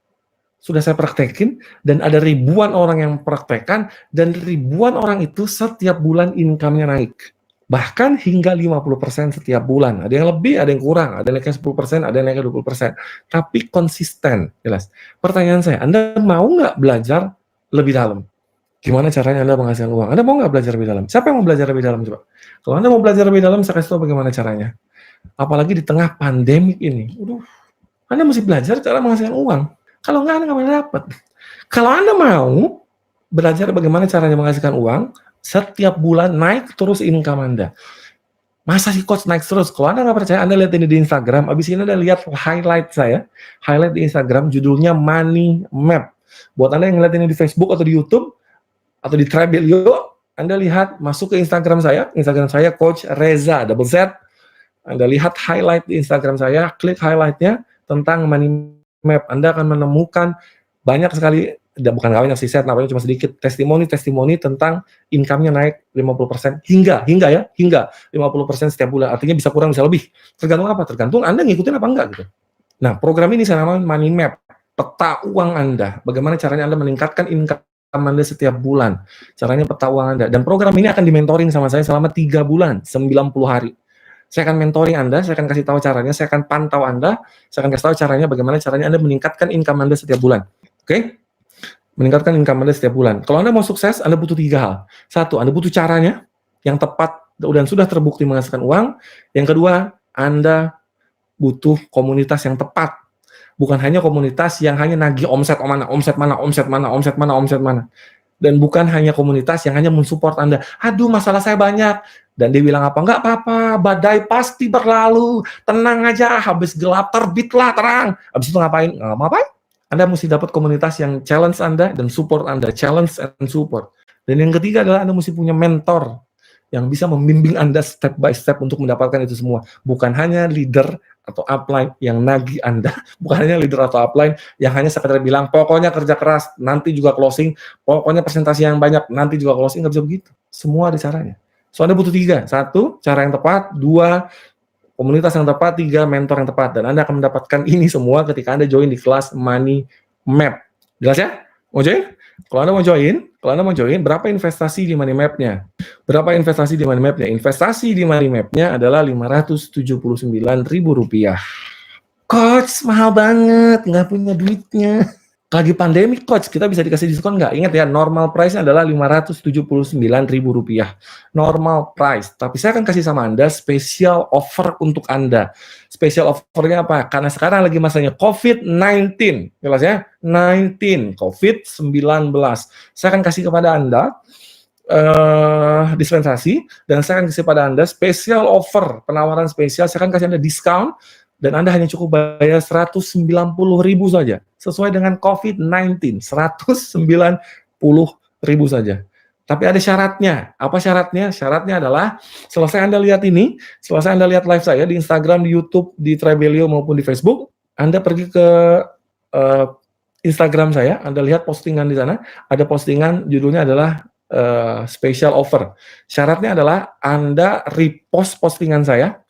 S1: sudah saya praktekin, dan ada ribuan orang yang praktekkan, dan ribuan orang itu setiap bulan income-nya naik. Bahkan hingga 50% setiap bulan. Ada yang lebih, ada yang kurang. Ada yang naiknya 10%, ada yang naiknya 20%. Tapi konsisten, jelas. Pertanyaan saya, Anda mau nggak belajar lebih dalam? Gimana caranya Anda menghasilkan uang? Anda mau nggak belajar lebih dalam? Siapa yang mau belajar lebih dalam? Coba. Kalau Anda mau belajar lebih dalam, saya kasih tahu bagaimana caranya. Apalagi di tengah pandemik ini. Anda mesti belajar cara menghasilkan uang. Kalau nggak, Anda nggak boleh dapat. Kalau Anda mau belajar bagaimana caranya menghasilkan uang, setiap bulan naik terus income Anda. Masa sih coach naik terus? Kalau Anda nggak percaya, Anda lihat ini di Instagram. Abis ini Anda lihat highlight saya. Highlight di Instagram, judulnya Money Map. Buat Anda yang ngeliat ini di Facebook atau di YouTube, atau di Trebelio, Anda lihat, masuk ke Instagram saya Coach Reza, double Z. Anda lihat highlight di Instagram saya, klik highlightnya tentang Money Map. Anda akan menemukan banyak sekali, bukan banyak sih, saya namanya cuma sedikit, testimoni tentang income-nya naik 50%, hingga 50% setiap bulan. Artinya bisa kurang, bisa lebih. Tergantung apa? Tergantung Anda ngikutin apa enggak gitu. Nah, program ini saya namakan Money Map. peta uang Anda. Bagaimana caranya Anda meningkatkan income Anda setiap bulan. Caranya peta uang Anda. Dan program ini akan di-mentoring sama saya selama 3 bulan, 90 hari. Saya akan mentoring Anda, saya akan kasih tahu caranya, saya akan pantau Anda, saya akan kasih tahu caranya bagaimana caranya Anda meningkatkan income Anda setiap bulan. Oke? Meningkatkan income Anda setiap bulan. Kalau Anda mau sukses, Anda butuh 3 hal. 1, Anda butuh caranya yang tepat dan sudah terbukti menghasilkan uang. Yang kedua, Anda butuh komunitas yang tepat. Bukan hanya komunitas yang hanya nagih omset mana. Dan bukan hanya komunitas yang hanya mensupport Anda. Aduh, masalah saya banyak. Dan dia bilang apa? Enggak apa-apa, badai pasti berlalu. Tenang aja, habis gelap terbitlah terang. Habis itu ngapain? Nggak ngapain. Anda mesti dapat komunitas yang challenge Anda dan support Anda. Challenge and support. Dan yang ketiga adalah Anda mesti punya mentor yang bisa membimbing Anda step by step untuk mendapatkan itu semua. Bukan hanya leader atau upline yang nagih Anda, bukan hanya leader atau upline yang hanya sekedar bilang, pokoknya kerja keras, nanti juga closing, pokoknya presentasi yang banyak, nanti juga closing. Nggak bisa begitu. Semua ada caranya. So, Anda butuh 3. 1, cara yang tepat. 2, komunitas yang tepat. 3, mentor yang tepat. Dan Anda akan mendapatkan ini semua ketika Anda join di kelas Money Map. Jelas ya? Mau join? Kalau Anda mau join, berapa investasi di Money Map-nya? Berapa investasi di Money Map-nya? Investasi di Money Map-nya adalah Rp579.000. Coach, mahal banget, nggak punya duitnya. Lagi pandemi, Coach, kita bisa dikasih diskon nggak? Ingat ya, normal price-nya adalah Rp579.000. Normal price. Tapi saya akan kasih sama Anda special offer untuk Anda. Special offer-nya apa? Karena sekarang lagi masanya COVID-19. Jelas ya? 19, COVID-19. Saya akan kasih kepada Anda dispensasi, dan saya akan kasih pada Anda special offer, penawaran spesial. Saya akan kasih Anda diskon, dan Anda hanya cukup bayar Rp190.000 saja. Sesuai dengan COVID-19, Rp190.000 saja. Tapi ada syaratnya. Apa syaratnya? Syaratnya adalah selesai Anda lihat ini, selesai Anda lihat live saya di Instagram, di YouTube, di Trebelio maupun di Facebook, Anda pergi ke Instagram saya, Anda lihat postingan di sana, ada postingan judulnya adalah special offer. Syaratnya adalah Anda repost postingan saya,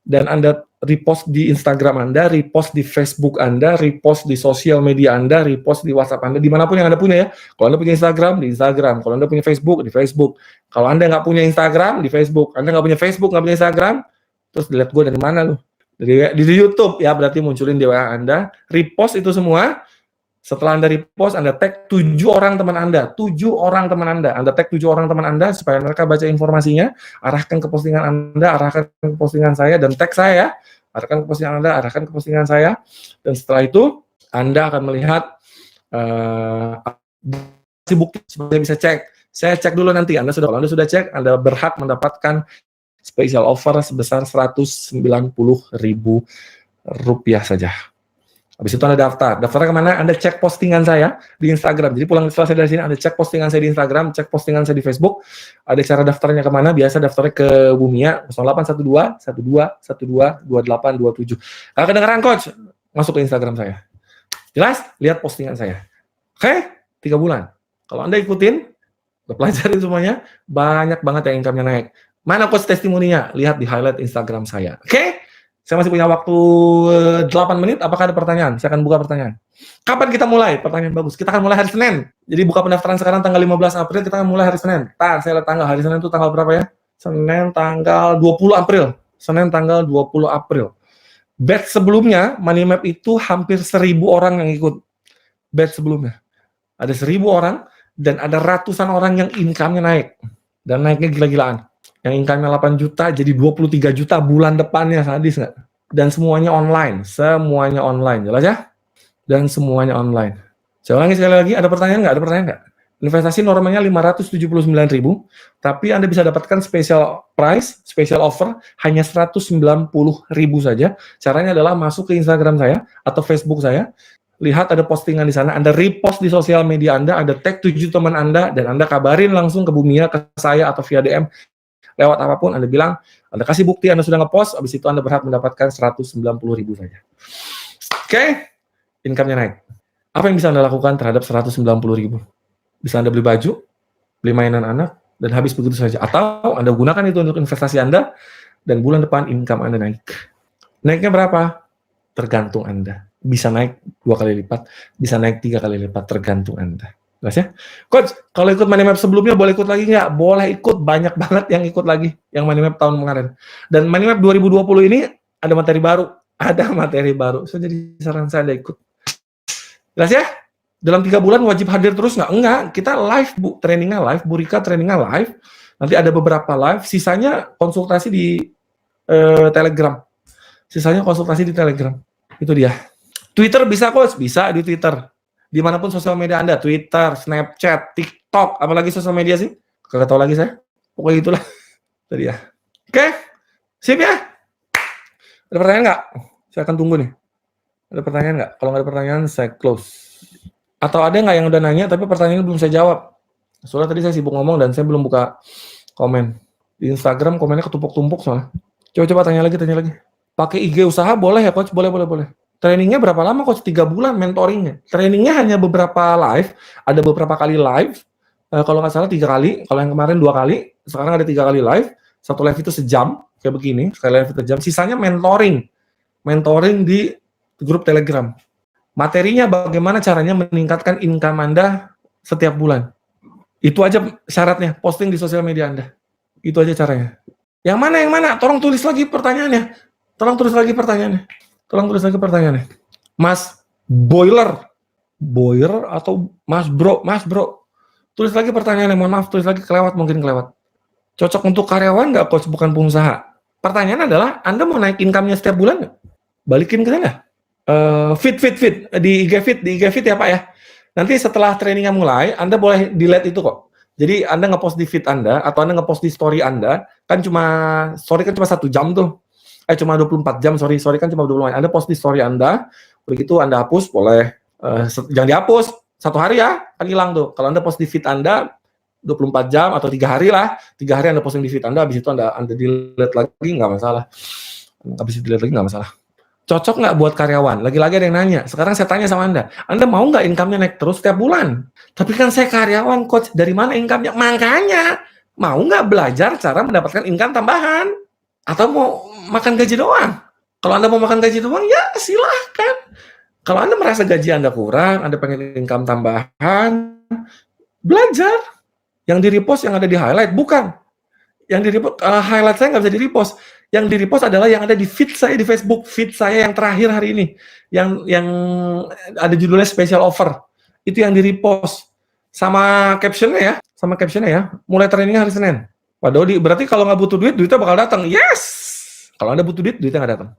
S1: dan Anda repost di Instagram Anda, repost di Facebook Anda, repost di sosial media Anda, repost di WhatsApp Anda, dimanapun yang Anda punya ya. Kalau Anda punya Instagram, di Instagram. Kalau Anda punya Facebook, di Facebook. Kalau Anda nggak punya Instagram, di Facebook. Anda nggak punya Facebook, nggak punya Instagram, terus dilihat gue dari mana lu? Di YouTube ya, berarti munculin di WA Anda. Repost itu semua. Setelah Anda repost, Anda tag 7 orang teman Anda. 7 orang teman Anda. Anda tag 7 orang teman Anda supaya mereka baca informasinya, arahkan ke postingan Anda, arahkan ke postingan saya, dan tag saya. Arahkan ke postingan Anda, arahkan ke postingan saya. Dan setelah itu, Anda akan melihat bukti supaya bisa cek. Saya cek dulu nanti. Kalau Anda sudah cek, Anda berhak mendapatkan special offer sebesar Rp190.000 saja. Habis itu Anda daftar. Daftarnya kemana? Anda cek postingan saya di Instagram. Jadi pulang setelah saya dari sini, Anda cek postingan saya di Instagram, cek postingan saya di Facebook. Ada cara daftarnya kemana? Biasa daftarnya ke Bumia, 0812 12 12 28 27. Kalau kedengeran, Coach, masuk ke Instagram saya. Jelas? Lihat postingan saya. Oke? 3 bulan. Kalau Anda ikutin, pelajarin semuanya, banyak banget yang income-nya naik. Mana Coach testimoninya? Lihat di highlight Instagram saya. Oke? Saya masih punya waktu 8 menit. Apakah ada pertanyaan? Saya akan buka pertanyaan. Kapan kita mulai? Pertanyaan bagus. Kita akan mulai hari Senin. Jadi buka pendaftaran sekarang tanggal 15 April. Kita akan mulai hari Senin. Saya lihat tanggal. Hari Senin itu tanggal berapa ya? Senin tanggal 20 April. Senin tanggal 20 April. Batch sebelumnya, Money Map itu hampir 1.000 orang yang ikut. Batch sebelumnya. Ada 1.000 orang, dan ada ratusan orang yang income-nya naik. Dan naiknya gila-gilaan. Yang income-nya 8 juta jadi 23 juta bulan depannya, sadis nggak? Dan semuanya online, jelas ya? Dan semuanya online. Saya ulangi sekali lagi, ada pertanyaan nggak? Investasi normalnya 579.000, tapi Anda bisa dapatkan special price, special offer, hanya 190.000 saja. Caranya adalah masuk ke Instagram saya, atau Facebook saya, lihat ada postingan di sana, Anda repost di sosial media Anda, ada tag 7 teman Anda, dan Anda kabarin langsung ke Bumia, ke saya, atau via DM, lewat apapun, Anda bilang, Anda kasih bukti Anda sudah ngepost, habis itu Anda berhak mendapatkan 190.000 saja. Oke? Income-nya naik. Apa yang bisa Anda lakukan terhadap 190.000? Bisa Anda beli baju, beli mainan anak, dan habis begitu saja. Atau Anda gunakan itu untuk investasi Anda, dan bulan depan income Anda naik. Naiknya berapa? Tergantung Anda. Bisa naik 2 kali lipat, bisa naik 3 kali lipat, tergantung Anda. Jelas ya? Coach, kalau ikut money map sebelumnya boleh ikut lagi nggak? Boleh ikut, banyak banget yang ikut lagi, yang money map tahun kemarin. Dan money map 2020 ini ada materi baru, So, jadi saran saya ikut. Jelas ya? Dalam 3 bulan wajib hadir terus nggak? Enggak, kita live, Bu. Trainingnya live, Bu Rika trainingnya live. Nanti ada beberapa live, sisanya konsultasi di Telegram. Sisanya konsultasi di Telegram. Itu dia. Twitter bisa, Coach? Bisa di Twitter. Dimanapun sosial media Anda, Twitter, Snapchat, TikTok, apalagi sosial media sih? Kagak tahu lagi saya. Pokoknya itulah. Tadi ya. Oke, sip ya? Ada pertanyaan nggak? Saya akan tunggu nih. Ada pertanyaan nggak? Kalau nggak ada pertanyaan, saya close. Atau ada nggak yang udah nanya, tapi pertanyaannya belum saya jawab? Soalnya tadi saya sibuk ngomong dan saya belum buka komen. Di Instagram komennya ketumpuk-tumpuk soalnya. Coba tanya lagi. Pakai IG usaha boleh ya, Coach? Boleh. Trainingnya berapa lama, Coach? 3 bulan mentoringnya. Trainingnya hanya beberapa live, ada beberapa kali live. Kalau nggak salah 3 kali, kalau yang kemarin 2 kali, sekarang ada 3 kali live. Satu live itu sejam, kayak begini, sekali live itu sejam. Sisanya mentoring di grup Telegram. Materinya bagaimana caranya meningkatkan income Anda setiap bulan. Itu aja syaratnya, posting di sosial media Anda. Itu aja caranya. Yang mana? Tolong tulis lagi pertanyaannya. Mas Boiler atau Mas Bro. Tulis lagi pertanyaannya, mohon maaf, tulis lagi mungkin kelewat. Cocok untuk karyawan nggak, Coach, bukan pengusaha? Pertanyaan adalah, Anda mau naik income-nya setiap bulan nggak? Balikin ke sana. Fit di IG Fit ya, Pak ya. Nanti setelah trainingnya mulai, Anda boleh delete itu kok. Jadi Anda ngepost di feed Anda atau Anda ngepost di story Anda, kan story kan cuma 1 jam tuh. Cuma 24 jam, sorry kan cuma 24 jam. Anda post di story Anda, begitu Anda hapus, boleh. Jangan dihapus, 1 hari ya, kan hilang tuh. Kalau Anda post di feed Anda, 24 jam atau 3 hari lah, 3 hari Anda posting di feed Anda, habis itu Anda delete lagi, nggak masalah. Cocok nggak buat karyawan? Lagi-lagi ada yang nanya. Sekarang saya tanya sama Anda mau nggak income-nya naik terus setiap bulan? Tapi kan saya karyawan, Coach. Dari mana income-nya? Makanya, mau nggak belajar cara mendapatkan income tambahan? Atau mau makan gaji doang? Kalau Anda mau makan gaji doang, ya silahkan. Kalau Anda merasa gaji Anda kurang, Anda pengen income tambahan, belajar. Yang di-repost yang ada di highlight, bukan. Yang di-repost, highlight saya nggak bisa di-repost. Yang di-repost adalah yang ada di feed saya di Facebook, feed saya yang terakhir hari ini, yang ada judulnya special offer, itu yang di-repost sama captionnya ya, mulai trainingnya hari Senin. Pak Dodi, berarti kalau nggak butuh duit, duitnya bakal datang. Yes! Kalau Anda butuh duit, duitnya nggak datang.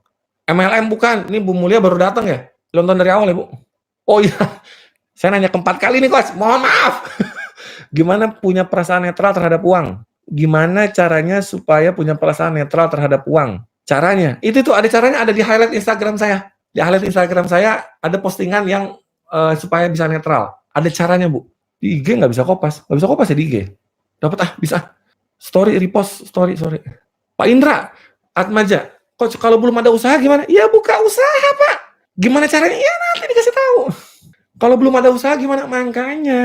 S1: MLM bukan, ini Bu Mulia baru datang ya? Nonton dari awal ya, Bu? Oh iya, saya nanya keempat kali nih, Coach, mohon maaf. Gimana punya perasaan netral terhadap uang? Gimana caranya supaya punya perasaan netral terhadap uang? Caranya, itu tuh ada caranya, ada di highlight Instagram saya. Di highlight Instagram saya ada postingan yang supaya bisa netral. Ada caranya, Bu. Di IG nggak bisa kopas ya di IG. Dapat bisa. Story repost, sorry. Pak Indra, Atmaja, Coach, kalau belum ada usaha gimana? Ya buka usaha, Pak. Gimana caranya? Ya nanti dikasih tahu. Kalau belum ada usaha gimana? Makanya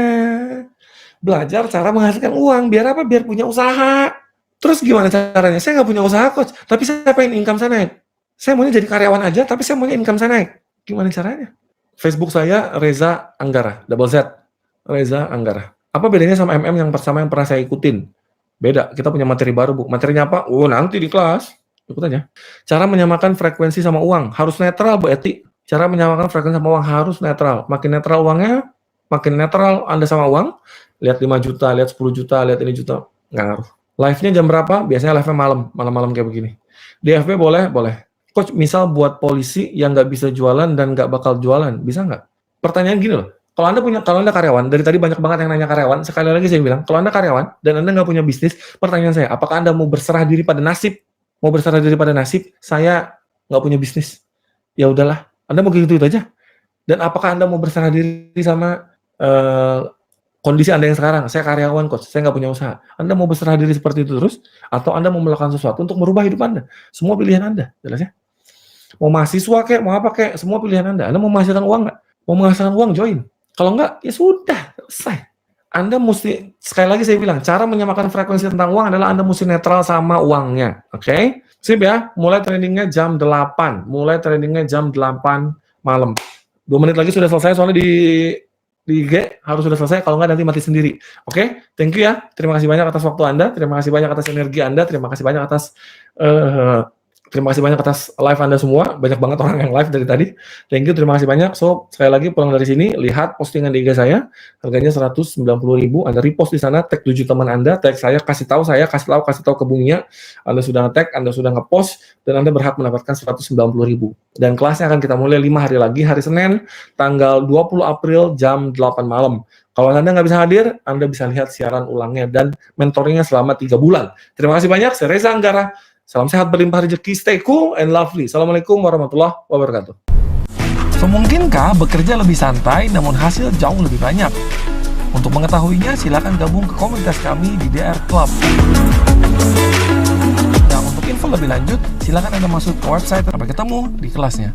S1: belajar cara menghasilkan uang. Biar apa? Biar punya usaha. Terus gimana caranya? Saya nggak punya usaha, Coach. Tapi saya pengen income saya naik. Saya maunya jadi karyawan aja, tapi saya maunya income saya naik. Gimana caranya? Facebook saya Reza Anggara, double Z. Reza Anggara. Apa bedanya sama MM yang pertama yang pernah saya ikutin? Beda. Kita punya materi baru, Bu. Materinya apa? Nanti di kelas. Ikut aja. Cara menyamakan frekuensi sama uang. Harus netral, Bu Eti. Cara menyamakan frekuensi sama uang harus netral. Makin netral uangnya, makin netral Anda sama uang. Lihat 5 juta, lihat 10 juta, lihat ini juta. Nggak ngaruh. Live-nya jam berapa? Biasanya live-nya malam-malam kayak begini. Di FB boleh. Coach, misal buat polisi yang nggak bisa jualan dan nggak bakal jualan, bisa nggak? Pertanyaan gini loh. Kalau Anda karyawan, dari tadi banyak banget yang nanya karyawan, sekali lagi saya bilang, kalau Anda karyawan dan Anda nggak punya bisnis, pertanyaan saya, apakah Anda mau berserah diri pada nasib? Mau berserah diri pada nasib, saya nggak punya bisnis. Ya udahlah, Anda mau gitu aja. Dan apakah Anda mau berserah diri sama kondisi Anda yang sekarang? Saya karyawan, Coach, saya nggak punya usaha. Anda mau berserah diri seperti itu terus, atau Anda mau melakukan sesuatu untuk merubah hidup Anda? Semua pilihan Anda, jelas ya? Mau mahasiswa kek, mau apa kek, semua pilihan Anda. Anda mau menghasilkan uang nggak? Mau menghasilkan uang, join. Kalau nggak, ya sudah, selesai. Anda mesti, sekali lagi saya bilang, cara menyamakan frekuensi tentang uang adalah Anda mesti netral sama uangnya. Oke? Sip ya, mulai trainingnya jam 8. malam. 2 menit lagi sudah selesai, soalnya di IG harus sudah selesai, kalau nggak nanti mati sendiri. Oke, thank you ya. Terima kasih banyak atas waktu Anda, terima kasih banyak atas energi Anda, terima kasih banyak atas live Anda semua. Banyak banget orang yang live dari tadi. Thank you, terima kasih banyak. So, sekali lagi pulang dari sini, lihat postingan di IG saya, harganya 190.000. Anda repost di sana, tag 7 teman Anda, tag saya, kasih tahu ke Bungnya, Anda sudah nge-tag, Anda sudah nge-post, dan Anda berhak mendapatkan 190.000. Dan kelasnya akan kita mulai 5 hari lagi, hari Senin, tanggal 20 April, jam 8 malam. Kalau Anda nggak bisa hadir, Anda bisa lihat siaran ulangnya dan mentoringnya selama 3 bulan. Terima kasih banyak, saya Reza Anggara. Salam sehat, berlimpah rezeki, stay cool and lovely. Assalamualaikum warahmatullahi wabarakatuh. So, mungkinkah bekerja lebih santai namun hasil jauh lebih banyak? Untuk mengetahuinya, silakan gabung ke komunitas kami di DR Club. Nah, untuk info lebih lanjut, silakan Anda masuk ke website. Sampai ketemu di kelasnya.